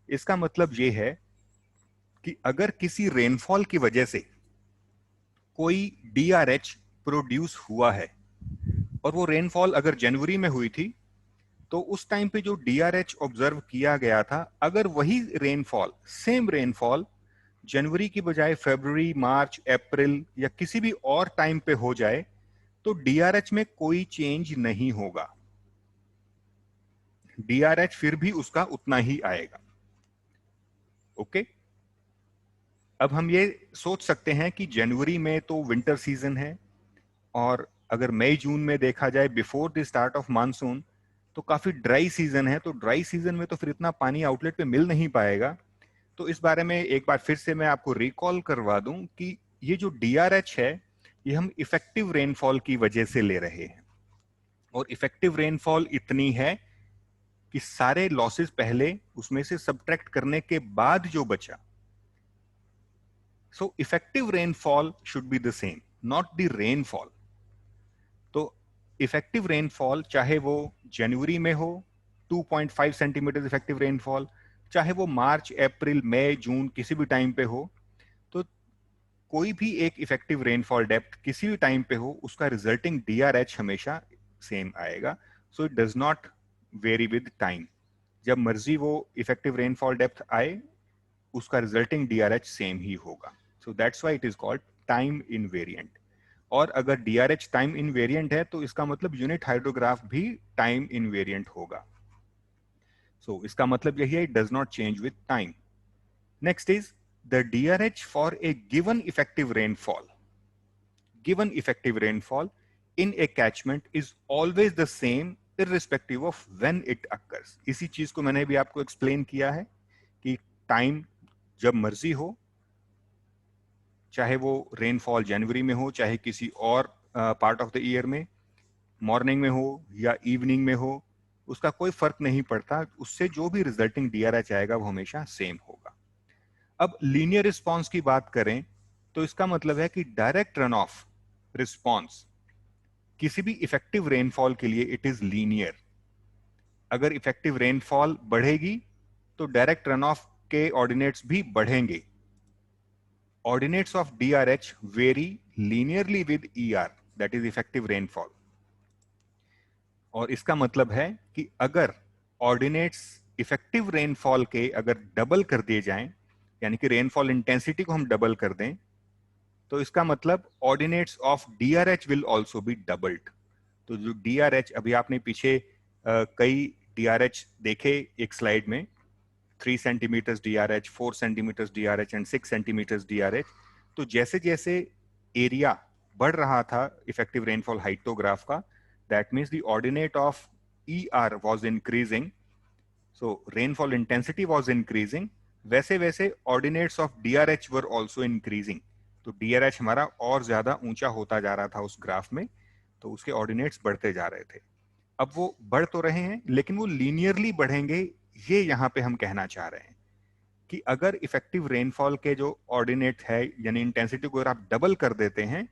इसका मतलब ये है कि अगर किसी रेनफॉल की वजह से कोई DRH प्रोड्यूस हुआ है और वो रेनफॉल अगर जनवरी में हुई थी, तो उस टाइम पे जो DRH ऑब्जर्व किया गया था, अगर वही रेनफॉल, सेम रेनफॉल जनवरी की बजाय फरवरी, मार्च, अप्रैल या किसी भी और टाइम पे हो जाए, तो DRH में कोई चेंज नहीं होगा. DRH फिर भी उसका उतना ही आएगा। ओके, अब हम ये सोच सकते हैं कि जनवरी में तो विंटर सीजन है, और अगर मई जून में देखा जाए before the start of monsoon तो काफी ड्राई सीजन है, तो ड्राई सीजन में तो फिर इतना पानी आउटलेट पे मिल नहीं पाएगा। तो इस बारे में एक बार फिर से मैं आपको रिकॉल करवा दूं कि ये जो DRH है ये हम इफेक्टिव रेनफॉल की वजह से ले रहे हैं, और इफेक्टिव रेनफॉल इतनी है कि सारे लॉसेस पहले उसमें से सब्ट्रैक्ट करने के बाद जो बचा, so effective rainfall should be the same, not the rainfall. तो इफेक्टिव रेनफॉल चाहे वो जनवरी में हो 2.5 सेंटीमीटर इफेक्टिव रेनफॉल, चाहे वो मार्च अप्रैल मई जून किसी भी टाइम पे हो, तो कोई भी एक इफेक्टिव रेनफॉल डेप्थ किसी भी टाइम पे हो, उसका रिजल्टिंग DRH हमेशा सेम आएगा। So it does not very with time. जब मर्जी वो इफेक्टिव रेनफॉल डेप्थ आए, उसका रिजल्टिंग DRH सेम ही होगा। So that's why it is called time invariant. और अगर DRH टाइम इनवेरिएंट है तो इसका मतलब यूनिट हाइड्रोग्राफ भी टाइम इनवेरिएंट होगा। सो इसका मतलब यही है, it does not change with time. Next is the DRH for a given effective rainfall. Given effective rainfall in A catchment is always the same irrespective of when it occurs। इसी चीज को मैंने भी आपको एक्सप्लेन किया है कि time जब मर्जी हो, चाहे वो रेनफॉल जनवरी में हो चाहे किसी और पार्ट ऑफ द ईयर में, मॉर्निंग में हो या इवनिंग में हो, उसका कोई फर्क नहीं पड़ता, उससे जो भी रिजल्टिंग DRH आएगा वो हमेशा सेम होगा। अब लीनियर रिस्पॉन्स की बात करें तो इसका मतलब है कि डायरेक्ट रन ऑफ रिस्पॉन्स किसी भी इफेक्टिव रेनफॉल के लिए इट इज लीनियर। अगर इफेक्टिव रेनफॉल बढ़ेगी तो डायरेक्ट रन ऑफ के ऑर्डिनेट्स भी बढ़ेंगे। Ordinates of DRH vary linearly with ER, that is effective rainfall। और इसका मतलब है कि अगर ऑर्डिनेट्स इफेक्टिव रेनफॉल के अगर डबल कर दिए जाएं, यानी कि रेनफॉल इंटेंसिटी को हम डबल कर दें, तो इसका मतलब ordinates of DRH will also be doubled. तो जो DRH अभी आपने पीछे कई DRH देखे एक स्लाइड में, 3 centimetre DRH, 4 centimetre DRH and 6 centimetre DRH। तो जैसे जैसे एरिया बढ़ रहा था इफेक्टिव रेनफॉल हाइटोग्राफ का, that means the ordinate of ER was increasing, so rainfall intensity was increasing, वैसे वैसे ordinates of DRH were also increasing. तो DRH हमारा और ज्यादा ऊंचा होता जा रहा था उस ग्राफ में, तो उसके ऑर्डिनेट्स बढ़ते जा रहे थे। अब वो बढ़ तो रहे हैं लेकिन वो लीनियरली बढ़ेंगे, ये यहां पे हम कहना चाह रहे हैं कि अगर इफेक्टिव रेनफॉल के जो ऑर्डिनेट है यानी इंटेंसिटी को अगर आप डबल कर देते हैं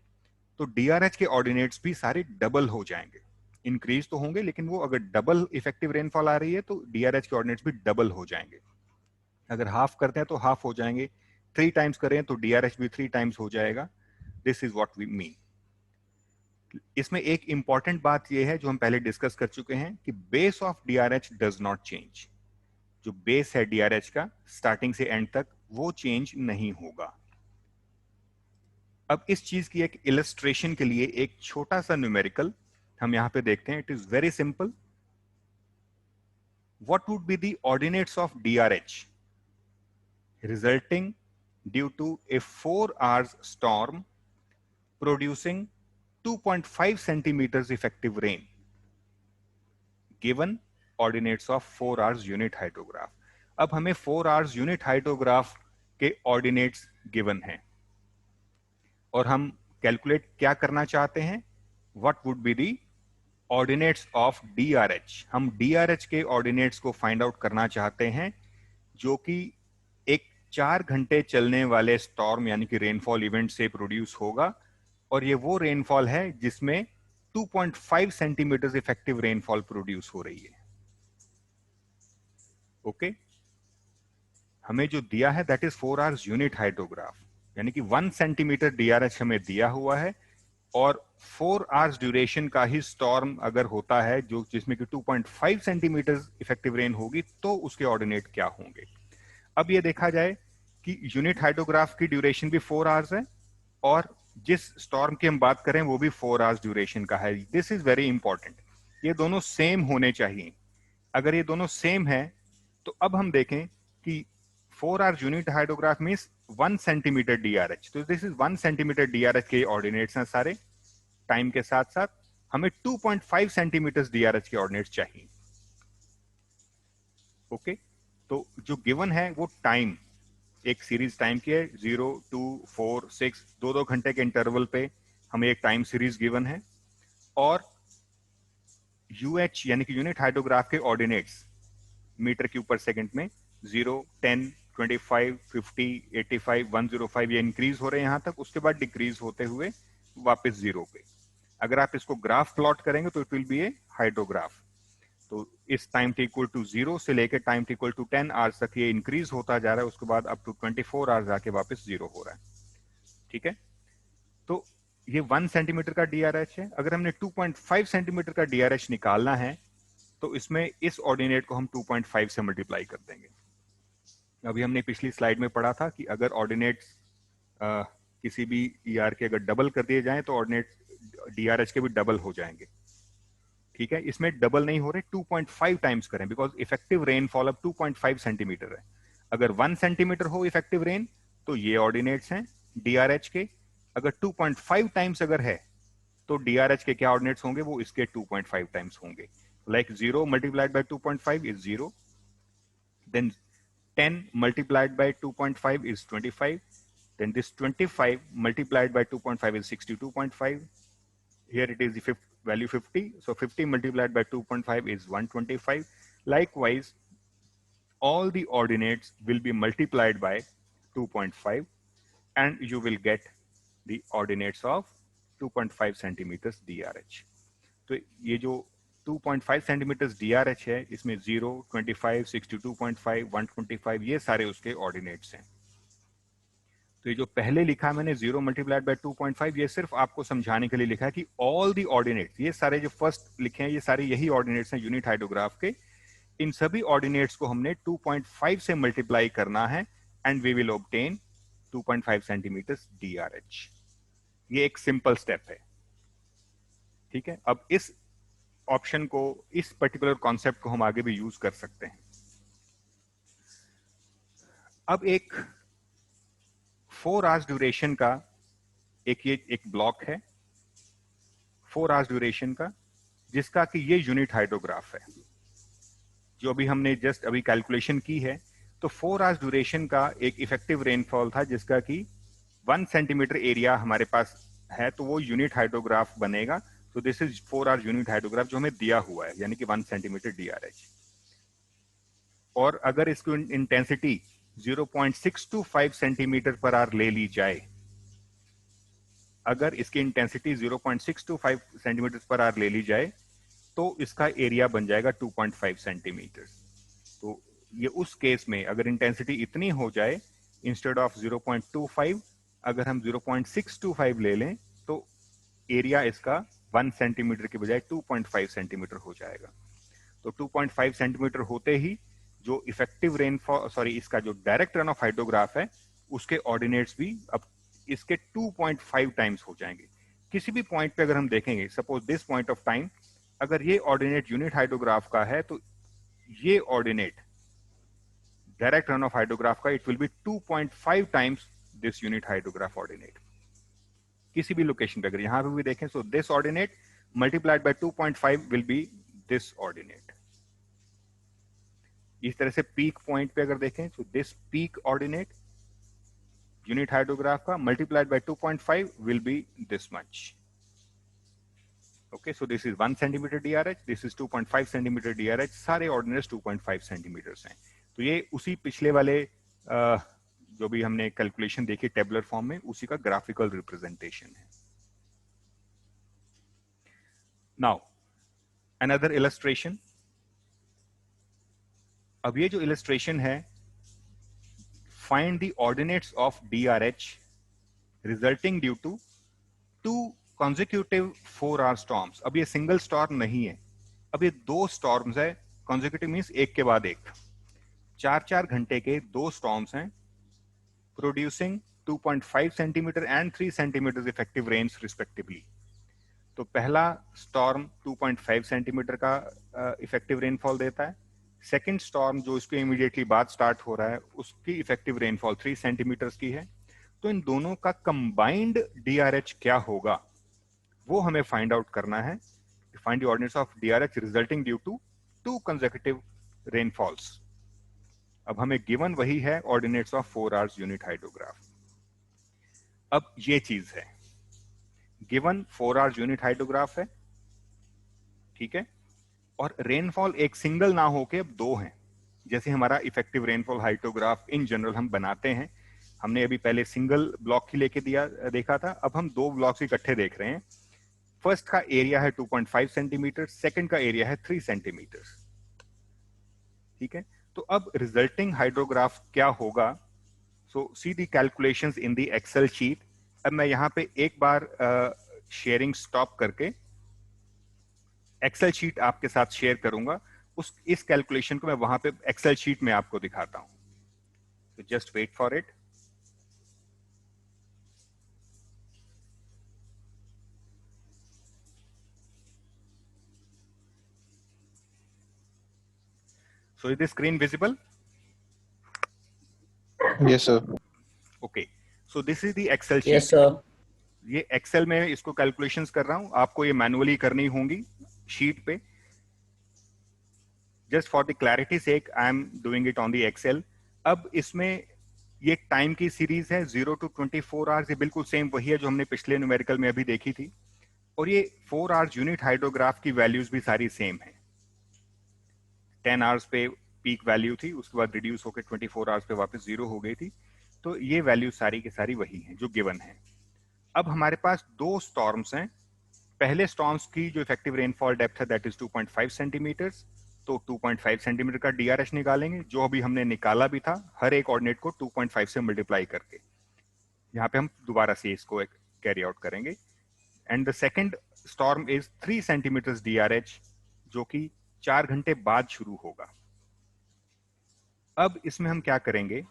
तो DRH के ऑर्डिनेट्स भी सारे डबल हो जाएंगे। इंक्रीज तो होंगे लेकिन वो अगर डबल इफेक्टिव रेनफॉल आ रही है तो DRH के ऑर्डिनेट्स भी डबल हो जाएंगे। अगर हाफ करते हैं तो हाफ हो जाएंगे, 3 टाइम्स करें तो DRH भी 3 टाइम्स हो जाएगा। This is what we mean. इसमें एक इंपॉर्टेंट बात यह है जो हम पहले डिस्कस कर चुके हैं कि base of DRH does not change. जो बेस है DRH का स्टार्टिंग से एंड तक, वो चेंज नहीं होगा। अब इस चीज की एक इलस्ट्रेशन के लिए एक छोटा सा न्यूमेरिकल हम यहां पे देखते हैं। It is very simple. What would be the ordinates of DRH resulting due to a 4 hours storm producing 2.5 centimeters effective rain given ordinates of 4 hours unit hydrograph। अब हमें 4 hours unit hydrograph के ordinates given हैं और हम calculate क्या करना चाहते हैं, what would be the ordinates of DRH। हम DRH के ऑर्डिनेट्स को फाइंड आउट करना चाहते हैं जो कि एक 4 घंटे चलने वाले स्टॉर्म यानी कि रेनफॉल इवेंट से प्रोड्यूस होगा, और ये वो रेनफॉल है जिसमें 2.5 सेंटीमीटर इफेक्टिव रेनफॉल प्रोड्यूस हो रही है। ओके, हमें जो दिया है that is 4 hours unit hydrograph, यानी कि 1 सेंटीमीटर DRH हमें दिया हुआ है, और 4 hours ड्यूरेशन का ही स्टॉर्म अगर होता है जो जिसमें कि 2.5 सेंटीमीटर इफेक्टिव रेन होगी, तो उसके ऑर्डिनेट क्या होंगे। अब ये देखा जाए कि यूनिट हाइड्रोग्राफ की ड्यूरेशन भी 4 hours है, और जिस स्टॉर्म की हम बात करें वो भी 4 hours ड्यूरेशन का है। दिस इज वेरी इंपॉर्टेंट, ये दोनों सेम होने चाहिए। अगर ये दोनों सेम है तो अब हम देखें कि 4 hours unit hydrograph means 1 centimetre DRH, तो दिस इज 1 सेंटीमीटर DRH के ऑर्डिनेट्स हैं सारे। टाइम के साथ साथ हमें 2.5 सेंटीमीटर DRH के ऑर्डिनेट्स चाहिए। ओके, तो जो गिवन है वो टाइम, एक सीरीज टाइम की है, 0, 2, 4, 6, 2-2 घंटे के इंटरवल पे हमें एक टाइम सीरीज गिवन है, और यूएच यानी कि यूनिट हाइड्रोग्राफ के ऑर्डिनेट्स मीटर क्यूब पर सेकंड में 0, 10, 25, 50, 85, 105 ये इंक्रीज हो रहे हैं यहां तक, उसके बाद डिक्रीज होते हुए वापस जीरो पे। अगर आप इसको ग्राफ प्लॉट करेंगे तो it will be a hydrograph. तो इस टाइम टी इक्वल टू 0 से लेकर time t equal to 10 hours तक ये इंक्रीज होता जा रहा है, उसके बाद अप टू 24 आवर्स आके वापस 0 हो रहा है। ठीक है, तो ये 1 सेंटीमीटर का DRH है। अगर हमने 2.5 सेंटीमीटर का DRH निकालना है तो इसमें इस ऑर्डिनेट को हम 2.5 से मल्टीप्लाई कर देंगे। अभी हमने पिछली स्लाइड में पढ़ा था कि अगर ऑर्डिनेट्स किसी भी ER के अगर डबल कर दिए जाएं तो ऑर्डिनेट DRH के भी डबल हो जाएंगे। ठीक है, इसमें डबल नहीं हो रहे, 2.5 टाइम्स करें, बिकॉज इफेक्टिव रेनफॉल अब 2.5 सेंटीमीटर है। अगर 1 सेंटीमीटर हो इफेक्टिव रेन तो ये ऑर्डिनेट्स हैं DRH के। अगर 2.5 टाइम्स अगर है तो DRH के क्या ऑर्डिनेट्स होंगे, वो इसके 2.5 टाइम्स होंगे। Like 0 multiplied by 2.5 is 0, then 10 multiplied by 2.5 is 25, then this 25 multiplied by 2.5 is 62.5. Here it is the value 50, so 50 multiplied by 2.5 is 125. Likewise, all the ordinates will be multiplied by 2.5 and you will get the ordinates of 2.5 centimeters DRH. तो ये जो 2.5 centimetre DRH है, इसमें 0, 25, 62.5, 125 ये सारे उसके ordinates हैं। तो ये जो पहले लिखा मैंने 0 मल्टीप्लाइड बाय 2.5, ये सिर्फ आपको समझाने के लिए लिखा है कि ऑल दी ऑर्डिनेट्स, ये सारे जो फर्स्ट लिखे हैं ये सारे यही ऑर्डिनेट्स हैं यूनिट हाइड्रोग्राफ के। इन सभी ऑर्डिनेट्स को हमने 2.5 से मल्टीप्लाई करना है and we will obtain 2.5 centimetre DRH। ये एक सिंपल स्टेप है। ठीक है, अब इस ऑप्शन को, इस पर्टिकुलर कॉन्सेप्ट को हम आगे भी यूज कर सकते हैं। अब एक 4 आवर्स ड्यूरेशन का एक ब्लॉक है 4 आवर्स ड्यूरेशन का, जिसका कि ये यूनिट हाइड्रोग्राफ है जो अभी हमने जस्ट अभी कैलकुलेशन की है। तो 4 आवर्स ड्यूरेशन का एक इफेक्टिव रेनफॉल था जिसका कि 1 सेंटीमीटर एरिया हमारे पास है, तो वो यूनिट हाइड्रोग्राफ बनेगा। तो this is 4 hours unit hydrograph जो हमें दिया हुआ है, यानी कि 1 सेंटीमीटर DRH। और अगर इसकी इंटेंसिटी 0.625 सेंटीमीटर पर आवर ले ली जाए, अगर इसकी इंटेंसिटी 0.625 सेंटीमीटर पर आवर ले ली जाए तो इसका एरिया बन जाएगा 2.5 सेंटीमीटर। तो ये उस केस में अगर इंटेंसिटी इतनी हो जाए, इंस्टेड ऑफ 0.25 अगर हम 0.625 ले लें तो एरिया इसका 1 सेंटीमीटर के बजाय 2.5 सेंटीमीटर हो जाएगा। तो 2.5 सेंटीमीटर होते ही जो इफेक्टिव रेनफॉल, सॉरी इसका जो डायरेक्ट रन ऑफ हाइड्रोग्राफ है उसके ऑर्डिनेट्स भी अब इसके 2.5 टाइम्स हो जाएंगे। किसी भी पॉइंट पे अगर हम देखेंगे, suppose this point of time, अगर ये ऑर्डिनेट यूनिट हाइड्रोग्राफ का है तो ये ordinate direct run of hydrograph का it will be 2.5 times this unit hydrograph ordinate. किसी भी लोकेशन पे अगर यहां पे भी देखें, so this ordinate multiplied by 2.5 will be this ordinate. इस तरह से पीक पॉइंट पे अगर देखें, so this peak ordinate unit hydrograph का multiplied by 2.5 will be this much. Okay, so this is 1 centimetre DRH, this is 2.5 centimetre DRH, सारे ordinates 2.5 centimetre हैं। तो ये उसी पिछले वाले जो भी हमने कैलकुलेशन देखी टेबुलर फॉर्म में, उसी का ग्राफिकल रिप्रेजेंटेशन है। Now another illustration. अब ये जो इलस्ट्रेशन है, find the ordinates of DRH resulting due to 2 consecutive 4 hour storms। अब ये सिंगल स्टॉर्म नहीं है, अब ये 2 स्टॉर्म्स है। consecutive मीन्स एक के बाद एक, 4-4 घंटे के 2 स्टॉर्म्स हैं, producing 2.5 centimetre and 3 centimetre effective rains respectively. तो पहला स्टॉर्म 2.5 सेंटीमीटर का इफेक्टिव रेनफॉल देता है। सेकंड स्टॉर्म जो इसके इमीडिएटली बाद स्टार्ट हो रहा है उसकी इफेक्टिव रेनफॉल 3 सेंटीमीटर की है। तो इन दोनों का कंबाइंड DRH क्या होगा वो हमें फाइंड आउट करना है। Find the ordinates of DRH resulting due to 2 consecutive rainfalls. अब हमें गिवन वही है ordinates of 4 hours unit hydrograph. अब ये चीज है, गिवन 4 आवर्स यूनिट हाइड्रोग्राफ है, ठीक है, और रेनफॉल एक सिंगल ना होके अब दो हैं। जैसे हमारा effective rainfall hydrograph in general हम बनाते हैं, हमने अभी पहले सिंगल ब्लॉक ही लेके देखा था, अब हम दो ब्लॉक्स इकट्ठे देख रहे हैं। फर्स्ट का एरिया है 2.5 सेंटीमीटर, सेकंड का एरिया है 3 सेंटीमीटर, ठीक है। तो अब रिजल्टिंग हाइड्रोग्राफ क्या होगा? सो सी दी calculations in the Excel sheet. अब मैं यहां पे एक बार शेयरिंग स्टॉप करके एक्सेल शीट आपके साथ शेयर करूंगा। इस कैलकुलेशन को मैं वहां पे एक्सेल शीट में आपको दिखाता हूं। तो just wait for it. So is the screen visible? Yes, sir. Okay. So this is the Excel sheet. Yes, sir. ये एक्सेल में इसको कैलकुलेशंस कर रहा हूं, आपको ये मैनुअली करनी होंगी शीट पे। Just for the clarity sake I am doing it on the Excel. अब इसमें ये टाइम की सीरीज है 0 to 24 आवर्स, ये बिल्कुल सेम वही है जो हमने पिछले न्यूमेरिकल में अभी देखी थी। और ये 4 आवर्स यूनिट हाइड्रोग्राफ की वैल्यूज भी सारी सेम है। 10 आवर्स पे पीक वैल्यू थी, उसके बाद रिड्यूस होकर 24 आवर्स पे वापस 0 हो गई थी। तो ये वैल्यू सारी की सारी वही हैं जो गिवन है। अब हमारे पास दो स्टॉर्म्स हैं। पहले स्टॉर्म्स की जो इफेक्टिव रेनफॉल डेप्थ है दैट इज 2.5 सेंटीमीटर। तो 2.5 सेंटीमीटर का DRH निकालेंगे, जो अभी हमने निकाला भी था, हर एक ऑर्डिनेट को 2.5 से मल्टीप्लाई करके। यहाँ पे हम दोबारा से इसको कैरी आउट करेंगे। And the second storm is 3 centimetre DRH, जो कि 4 घंटे बाद शुरू होगा। अब इसमें हम क्या करेंगे,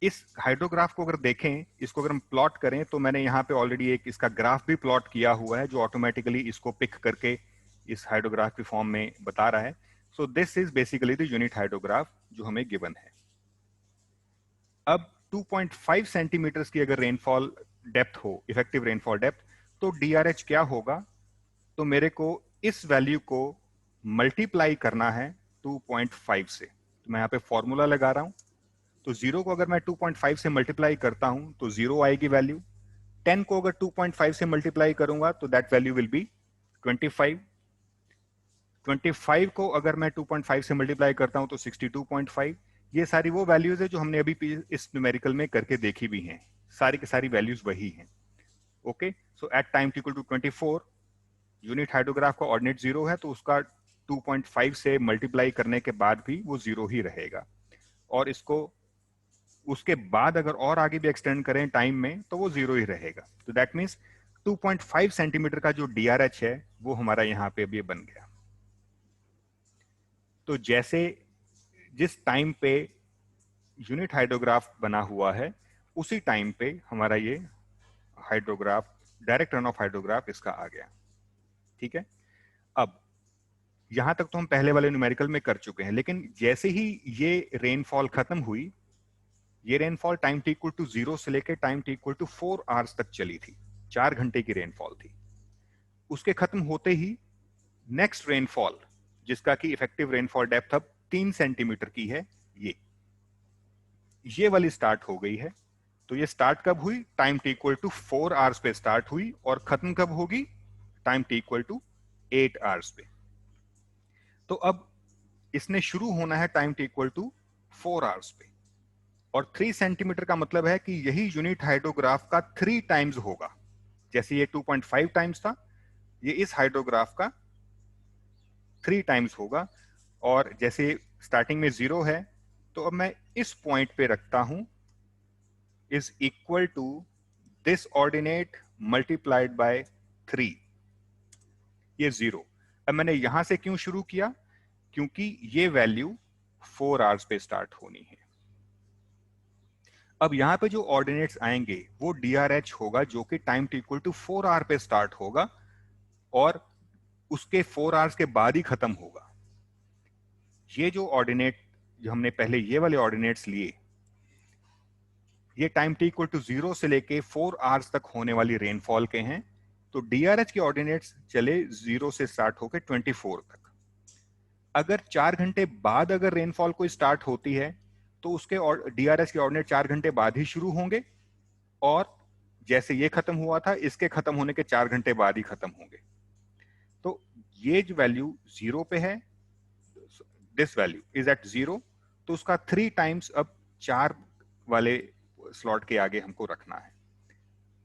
इस हाइड्रोग्राफ को अगर देखें, इसको अगर हम प्लॉट करें, तो मैंने यहाँ पे ऑलरेडी एक इसका ग्राफ भी प्लॉट किया हुआ है जो ऑटोमेटिकली इसको पिक करके इस हाइड्रोग्राफ की फॉर्म में बता रहा है। So this is basically the unit hydrograph जो हमें गिवन है। अब 2.5 सेंटीमीटर की अगर रेनफॉल डेप्थ हो, इफेक्टिव रेनफॉल डेप्थ, तो DRH क्या होगा? तो मेरे को इस वैल्यू को मल्टीप्लाई करना है 2.5 से। तो मैं यहाँ पे फॉर्मूला लगा रहा हूं। तो 0 को अगर मैं 2.5 से मल्टीप्लाई करता हूं तो 0 आएगी वैल्यू। 10 को अगर 2.5 से मल्टीप्लाई करूंगा तो दैट वैल्यू विल बी 25। 25 को अगर मैं 2.5 से मल्टीप्लाई करता हूं तो 62.5। ये सारी वो वैल्यूज है जो हमने अभी इस न्यूमेरिकल में करके देखी भी हैं। सारी की सारी वैल्यूज वही हैं। Okay, so at time t equal to 24 unit hydrograph का ऑर्डिनेट 0 है, तो उसका 2.5 से मल्टीप्लाई करने के बाद भी वो 0 ही रहेगा। और इसको उसके बाद अगर और आगे भी एक्सटेंड करें टाइम में तो वो 0 ही रहेगा। तो दैट मीन्स 2.5 सेंटीमीटर का जो DRH है वो हमारा यहाँ पे अभी बन गया। तो जैसे जिस टाइम पे यूनिट हाइड्रोग्राफ बना हुआ है उसी टाइम पे हमारा ये hydrograph, direct run of hydrograph इसका आ गया। ठीक है, अब यहां तक तो हम पहले वाले न्यूमेरिकल में कर चुके हैं, लेकिन जैसे ही ये रेनफॉल खत्म हुई, ये rainfall time t equal to 0 से लेकर time t equal to 4 hours तक चली थी। 4 घंटे की रेनफॉल थी। उसके खत्म होते ही नेक्स्ट रेनफॉल, जिसका की इफेक्टिव रेनफॉल डेप्थ अब 3 सेंटीमीटर की है, ये वाली स्टार्ट हो गई है। तो ये स्टार्ट कब हुई? Time t equal to 4 hours पे स्टार्ट हुई और खत्म कब होगी? Time t equal to 8 hours पे। तो अब इसने शुरू होना है time t equal to 4 hours पे, और 3 सेंटीमीटर का मतलब है कि यही यूनिट हाइड्रोग्राफ का 3 टाइम्स होगा। जैसे ये 2.5 टाइम्स था, ये इस हाइड्रोग्राफ का 3 टाइम्स होगा। और जैसे स्टार्टिंग में 0 है, तो अब मैं इस पॉइंट पे रखता हूं is equal to this ordinate multiplied by 3, ये 0। अब मैंने यहां से क्यों शुरू किया? क्योंकि ये वैल्यू 4 आवर्स पे स्टार्ट होनी है। अब यहां पे जो ऑर्डिनेट्स आएंगे वो DRH होगा, जो कि time t equal to 4 hour पे स्टार्ट होगा और उसके 4 आवर्स के बाद ही खत्म होगा। ये जो ऑर्डिनेट, जो हमने पहले ये वाले ऑर्डिनेट्स लिए, ये टाइम टी इक्वल टू 0 से लेके 4 आवर्स तक होने वाली रेनफॉल के हैं। तो डीआरएच के ऑर्डिनेट्स चले 0 से स्टार्ट होकर 24 तक। अगर 4 घंटे बाद अगर रेनफॉल कोई स्टार्ट होती है तो उसके डीआरएच के ऑर्डिनेट 4 घंटे बाद ही शुरू होंगे, और जैसे ये खत्म हुआ था इसके खत्म होने के 4 घंटे बाद ही खत्म होंगे। तो ये जो वैल्यू 0 पे है, दिस वैल्यू इज एट 0, तो उसका 3 टाइम्स अब 4 वाले स्लॉट के आगे हमको रखना है।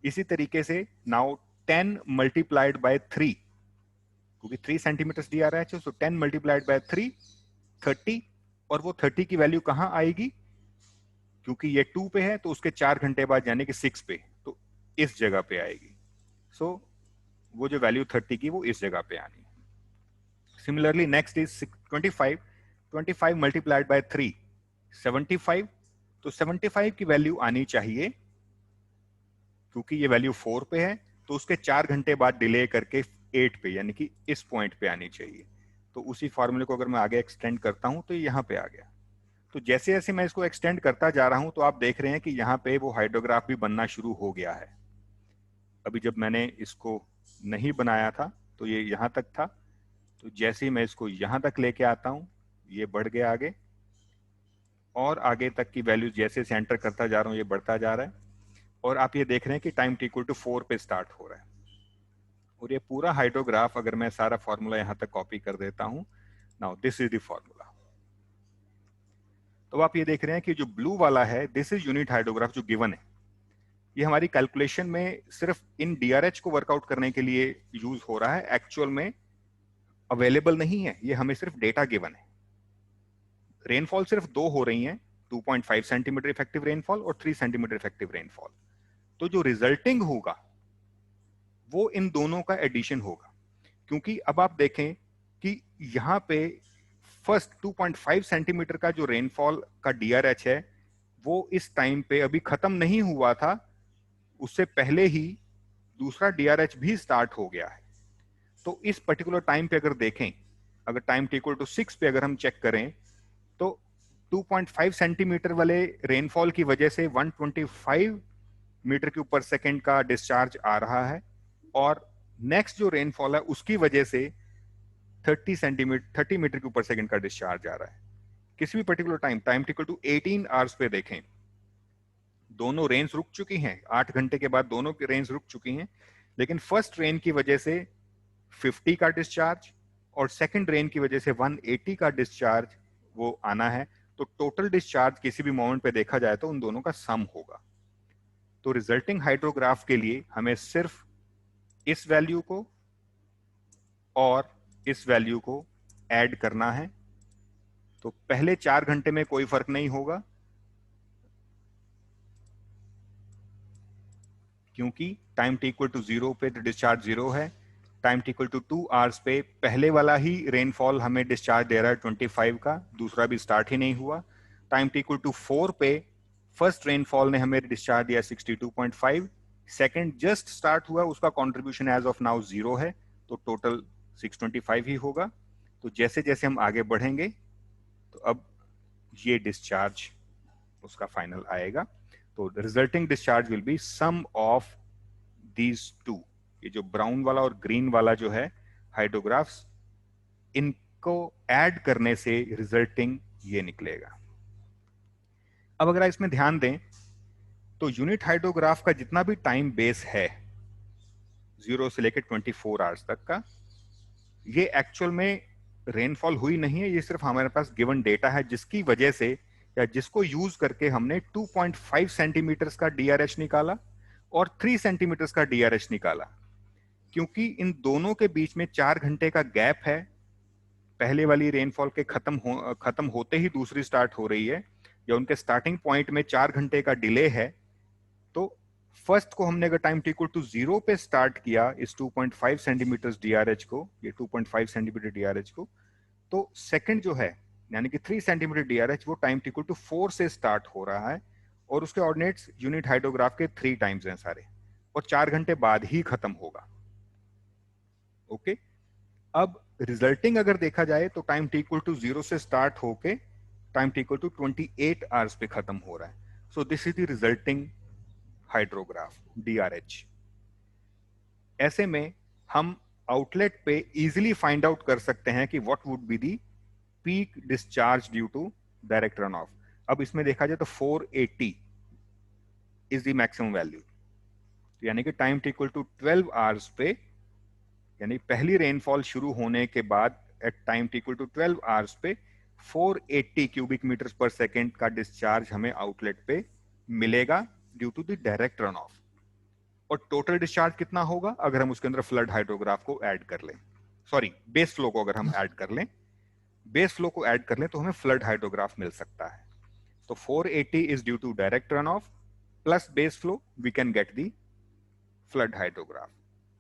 इसी तरीके से नाउ 10 मल्टीप्लाइड बाय 3, क्योंकि 3 सेंटीमीटर डीआरएच है, सो 10 मल्टीप्लाइड बाय 3 30, और वो 30 की वैल्यू कहां आएगी, क्योंकि ये 2 पे है तो उसके 4 घंटे बाद यानी कि 6 पे, तो इस जगह पे आएगी। सो वो जो वैल्यू 30 की वो इस जगह पे आनी है। Similarly next is 25 multiplied by 3 75, तो 75 की वैल्यू आनी चाहिए, क्योंकि ये वैल्यू 4 पे है तो उसके 4 घंटे बाद डिले करके 8 पे यानी कि इस पॉइंट पे आनी चाहिए। तो उसी फॉर्मूले को अगर मैं आगे एक्सटेंड करता हूं तो ये यहां पे आ गया। तो जैसे जैसे मैं इसको एक्सटेंड करता जा रहा हूं तो आप देख रहे हैं कि यहाँ पे वो हाइड्रोग्राफ भी बनना शुरू हो गया है। अभी जब मैंने इसको नहीं बनाया था तो ये यहाँ तक था, तो जैसे ही मैं इसको यहाँ तक लेके आता हूँ ये बढ़ गया आगे, और आगे तक की वैल्यू जैसे से एंटर करता जा रहा हूँ ये बढ़ता जा रहा है, और आप ये देख रहे हैं कि टाइम इक्वल टू 4 पे स्टार्ट हो रहा है। और ये पूरा हाइड्रोग्राफ अगर मैं सारा फॉर्मूला यहाँ तक कॉपी कर देता हूँ, now this is the formula. तो आप ये देख रहे हैं कि जो ब्लू वाला है दिस इज यूनिट हाइड्रोग्राफ जो गिवन है। ये हमारी कैलकुलेशन में सिर्फ इन डीआरएच को वर्कआउट करने के लिए यूज हो रहा है, एक्चुअल में अवेलेबल नहीं है, ये हमें सिर्फ डेटा गिवन है। रेनफॉल सिर्फ 2 हो रही हैं, 2.5 सेंटीमीटर इफेक्टिव रेनफॉल और 3 सेंटीमीटर इफेक्टिव रेनफॉल। तो जो रिजल्टिंग होगा वो इन दोनों का एडिशन होगा, क्योंकि अब आप देखें कि यहाँ पे फर्स्ट 2.5 सेंटीमीटर का जो रेनफॉल का डीआरएच है वो इस टाइम पे अभी खत्म नहीं हुआ था, उससे पहले ही दूसरा डीआरएच भी स्टार्ट हो गया है। तो इस पर्टिकुलर टाइम पे अगर देखें, अगर टाइम इक्वल टू 6 पे अगर हम चेक करें तो 2.5 सेंटीमीटर वाले रेनफॉल की वजह से 125 मीटर क्यूब पर सेकेंड का डिस्चार्ज आ रहा है, और नेक्स्ट जो रेनफॉल है उसकी वजह से 30 मीटर क्यूब पर सेकेंड का डिस्चार्ज आ रहा है। किसी भी particular time equal to 18 hours पे देखें, दोनों रेंज रुक चुकी हैं, 8 घंटे के बाद दोनों की रेंज रुक चुकी हैं, लेकिन फर्स्ट रेन की वजह से 50 का डिस्चार्ज और सेकंड रेन की वजह से 180 का डिस्चार्ज वो आना है। तो टोटल डिस्चार्ज किसी भी मोमेंट पे देखा जाए तो उन दोनों का सम होगा। तो रिजल्टिंग हाइड्रोग्राफ के लिए हमें सिर्फ इस वैल्यू को और इस वैल्यू को ऐड करना है। तो पहले 4 घंटे में कोई फर्क नहीं होगा, क्योंकि टाइम टी इक्वल टू 0 पे तो डिस्चार्ज 0 है। Time t equal to 2 hours पे पहले वाला ही रेनफॉल हमें डिस्चार्ज दे रहा है 25 का, दूसरा भी स्टार्ट ही नहीं हुआ। टाइम टी इक्वल टू 4 पे फर्स्ट रेनफॉल ने हमें डिस्चार्ज दिया 62.5, सेकंड जस्ट स्टार्ट हुआ, उसका कंट्रीब्यूशन एज ऑफ नाउ 0 है, तो टोटल 625 ही होगा। तो जैसे जैसे हम आगे बढ़ेंगे तो अब ये डिस्चार्ज उसका फाइनल आएगा। तो resulting discharge will be sum of these two, ये जो ब्राउन वाला और ग्रीन वाला जो है हाइड्रोग्राफ्स, इनको ऐड करने से रिजल्टिंग ये निकलेगा। अब अगर इसमें ध्यान दें तो यूनिट हाइड्रोग्राफ का जितना भी टाइम बेस है 0 से लेकर 24 आवर्स तक का, ये एक्चुअल में रेनफॉल हुई नहीं है, ये सिर्फ हमारे पास गिवन डेटा है, जिसकी वजह से या जिसको यूज करके हमने 2.5 सेंटीमीटर का डीआरएच निकाला और 3 सेंटीमीटर का डीआरएच निकाला। क्योंकि इन दोनों के बीच में 4 घंटे का गैप है, पहले वाली रेनफॉल के खत्म होते ही दूसरी स्टार्ट हो रही है, या उनके स्टार्टिंग पॉइंट में 4 घंटे का डिले है। तो फर्स्ट को हमने अगर टाइम इक्वल टू 0 पे स्टार्ट किया इस 2.5 सेंटीमीटर डीआरएच को, ये 2.5 सेंटीमीटर डीआरएच को, तो सेकंड जो है यानी कि 3 सेंटीमीटर डीआरएच वो टाइम इक्वल टू 4 से स्टार्ट हो रहा है, और उसके ऑर्डिनेट्स यूनिट हाइड्रोग्राफ के 3 टाइम्स हैं सारे, और 4 घंटे बाद ही खत्म होगा। ओके, अब रिजल्टिंग अगर देखा जाए तो टाइम टी इक्वल टू 0 से स्टार्ट होके time t equal to 28 hours पे खत्म हो रहा है। So this is the resulting hydrograph DRH। ऐसे में हम आउटलेट पे इजीली फाइंड आउट कर सकते हैं कि what would be the peak discharge due to direct run of. अब इसमें देखा जाए तो 480 इज द मैक्सिमम वैल्यू, यानी कि time t equal to 12 hours पे, यानी पहली रेनफॉल शुरू होने के बाद at time t equal to 12 hours पे 480 क्यूबिक मीटर पर सेकेंड का डिस्चार्ज हमें आउटलेट पे मिलेगा due to the direct run of. और टोटल डिस्चार्ज कितना होगा अगर हम उसके अंदर फ्लड हाइड्रोग्राफ को ऐड कर लें, सॉरी बेस फ्लो को अगर हम ऐड कर लें, बेस फ्लो को ऐड कर लें तो हमें फ्लड हाइड्रोग्राफ मिल सकता है। तो 480 is due to direct run of plus base flow, we can get the flood hydrograph.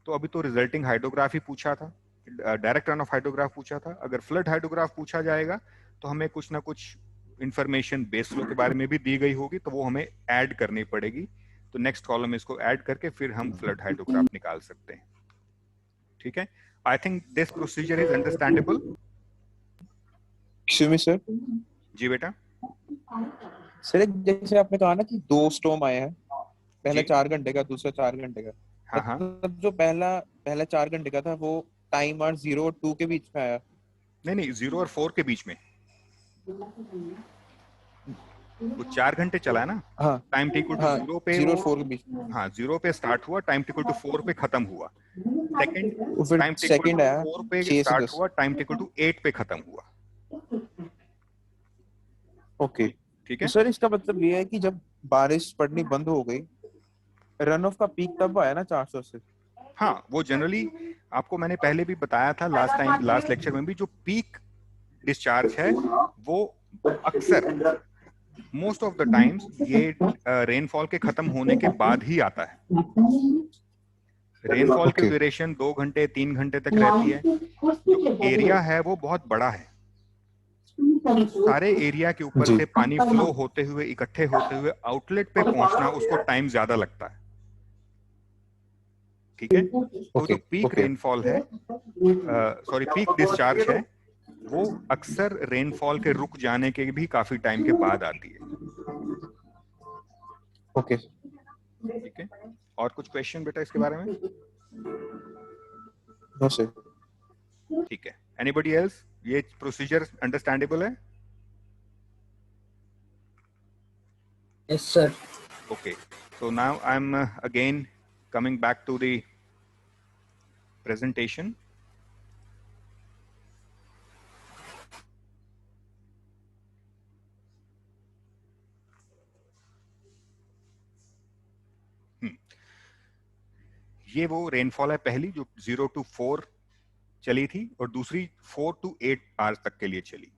तो अभी तो रिजल्टिंग हाइड्रोग्राफ ही पूछा था, डायरेक्ट रन ऑफ हाइड्रोग्राफ पूछा था। अगर फ्लड हाइड्रोग्राफ पूछा जाएगा तो हमें कुछ ना कुछ इंफॉर्मेशन बेस फ्लो के बारे में भी दी गई होगी, तो वो हमें ऐड करनी पड़ेगी। तो नेक्स्ट कॉलम इसको ऐड करके फिर हम फ्लड हाइड्रोग्राफ निकाल सकते हैं। ठीक है, I think this procedure is understandable. Sir ji बेटा। सर जैसे आपने कहा ना कि 2 स्टॉर्म आए हैं, पहला जी। 4 घंटे का, दूसरा 4 घंटे का। हाँ हाँ, मतलब जो पहला 4 घंटे का था वो टाइम और 0 और 2 के बीच में आया। नहीं नहीं, 0 और 4 के बीच में। वो 4 घंटे चला है ना। हाँ टाइम टी इक्वल टू हाँ, 0 पे 0 और वो, 4 के बीच में। हाँ 0 पे स्टार्ट हुआ, टाइम टी इक्वल टू 4 पे खत्म हुआ। सेकंड और फिर time t equal second to आया 4 पे 6 से स्टार्ट 10। हुआ, टाइम टी इक्वल टू 8 पे खत्म हुआ। ओके, ठीक तो है। सर इसका मतलब ये है कि जब बारिश पड़नी बंद हो गई, रन ऑफ का पीक तब आया ना 400 से। हाँ, वो जनरली आपको मैंने पहले भी बताया था लास्ट टाइम, लास्ट लेक्चर में भी, जो पीक डिस्चार्ज है वो अक्सर मोस्ट ऑफ द टाइम्स ये रेनफॉल के खत्म होने के बाद ही आता है। रेनफॉल की ओके ड्यूरेशन 2 घंटे 3 घंटे तक रहती है। जो एरिया है वो बहुत बड़ा है, सारे एरिया के ऊपर जी। से पानी फ्लो होते हुए, इकट्ठे होते हुए आउटलेट पे पहुंचना उसको टाइम ज्यादा लगता है। ठीक है, तो ओके जो पीक ओके रेनफॉल है, सॉरी पीक डिस्चार्ज है, वो अक्सर रेनफॉल के रुक जाने के भी काफी टाइम के बाद आती है। ओके। ठीक है, और कुछ क्वेश्चन बेटा इसके बारे में? No sir. ठीक है, एनीबॉडी एल्स? ये प्रोसीजर अंडरस्टैंडेबल है? Yes, sir. Okay, so now I'm again coming back to the presentation. ये वो रेनफॉल है पहली जो 0 to 4 चली थी, और दूसरी 4 to 8 आवर्स तक के लिए चली।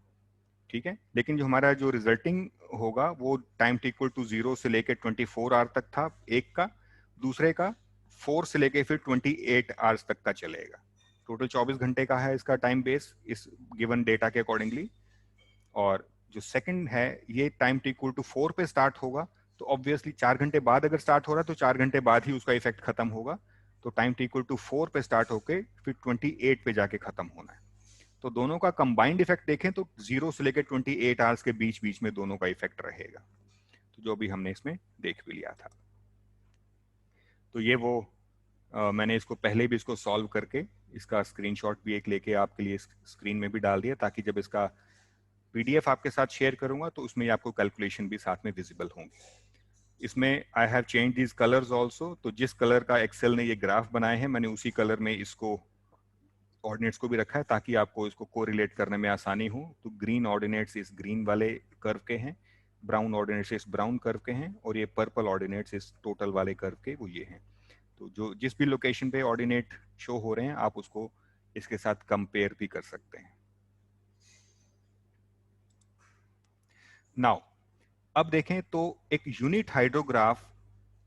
ठीक है, लेकिन जो हमारा जो रिजल्टिंग होगा वो टाइम टी इक्वल टू 0 से लेके 24 आवर तक था एक का, दूसरे का 4 से लेके फिर 28 आवर्स तक का चलेगा। टोटल 24 घंटे का है इसका टाइम बेस इस गिवन डेटा के अकॉर्डिंगली। और जो सेकंड है ये टाइम टी इक्वल टू 4 पे स्टार्ट होगा, तो ऑब्वियसली 4 घंटे बाद अगर स्टार्ट हो रहा है तो 4 घंटे बाद ही उसका इफेक्ट खत्म होगा। तो टाइम टी इक्वल टू 4 पे स्टार्ट होके फिर 28 पे जाके खत्म होना है। तो दोनों का कंबाइंड इफेक्ट देखें तो 0 से लेकर 28 आवर्स के बीच बीच में दोनों का इफेक्ट रहेगा, तो जो भी हमने इसमें देख भी लिया था। तो ये वो मैंने इसको पहले भी इसको सॉल्व करके इसका स्क्रीनशॉट भी एक लेके आपके लिए स्क्रीन में भी डाल दिया, ताकि जब इसका पीडीएफ आपके साथ शेयर करूंगा तो उसमें आपको कैलकुलेशन भी साथ में विजिबल होंगे। इसमें I have change these colours also, तो जिस कलर का एक्सेल ने ये ग्राफ बनाए हैं मैंने उसी कलर में इसको ऑर्डिनेट्स को भी रखा है, ताकि आपको इसको कोरिलेट करने में आसानी हो। तो ग्रीन ऑर्डिनेट्स इस ग्रीन वाले कर्व के हैं, ब्राउन ऑर्डिनेट्स इस ब्राउन कर्व के हैं, और ये पर्पल ऑर्डिनेट्स इस टोटल वाले कर्व के वो ये हैं। तो जो जिस भी लोकेशन पे ऑर्डिनेट शो हो रहे हैं आप उसको इसके साथ कंपेयर भी कर सकते हैं। नाउ अब देखें तो एक यूनिट हाइड्रोग्राफ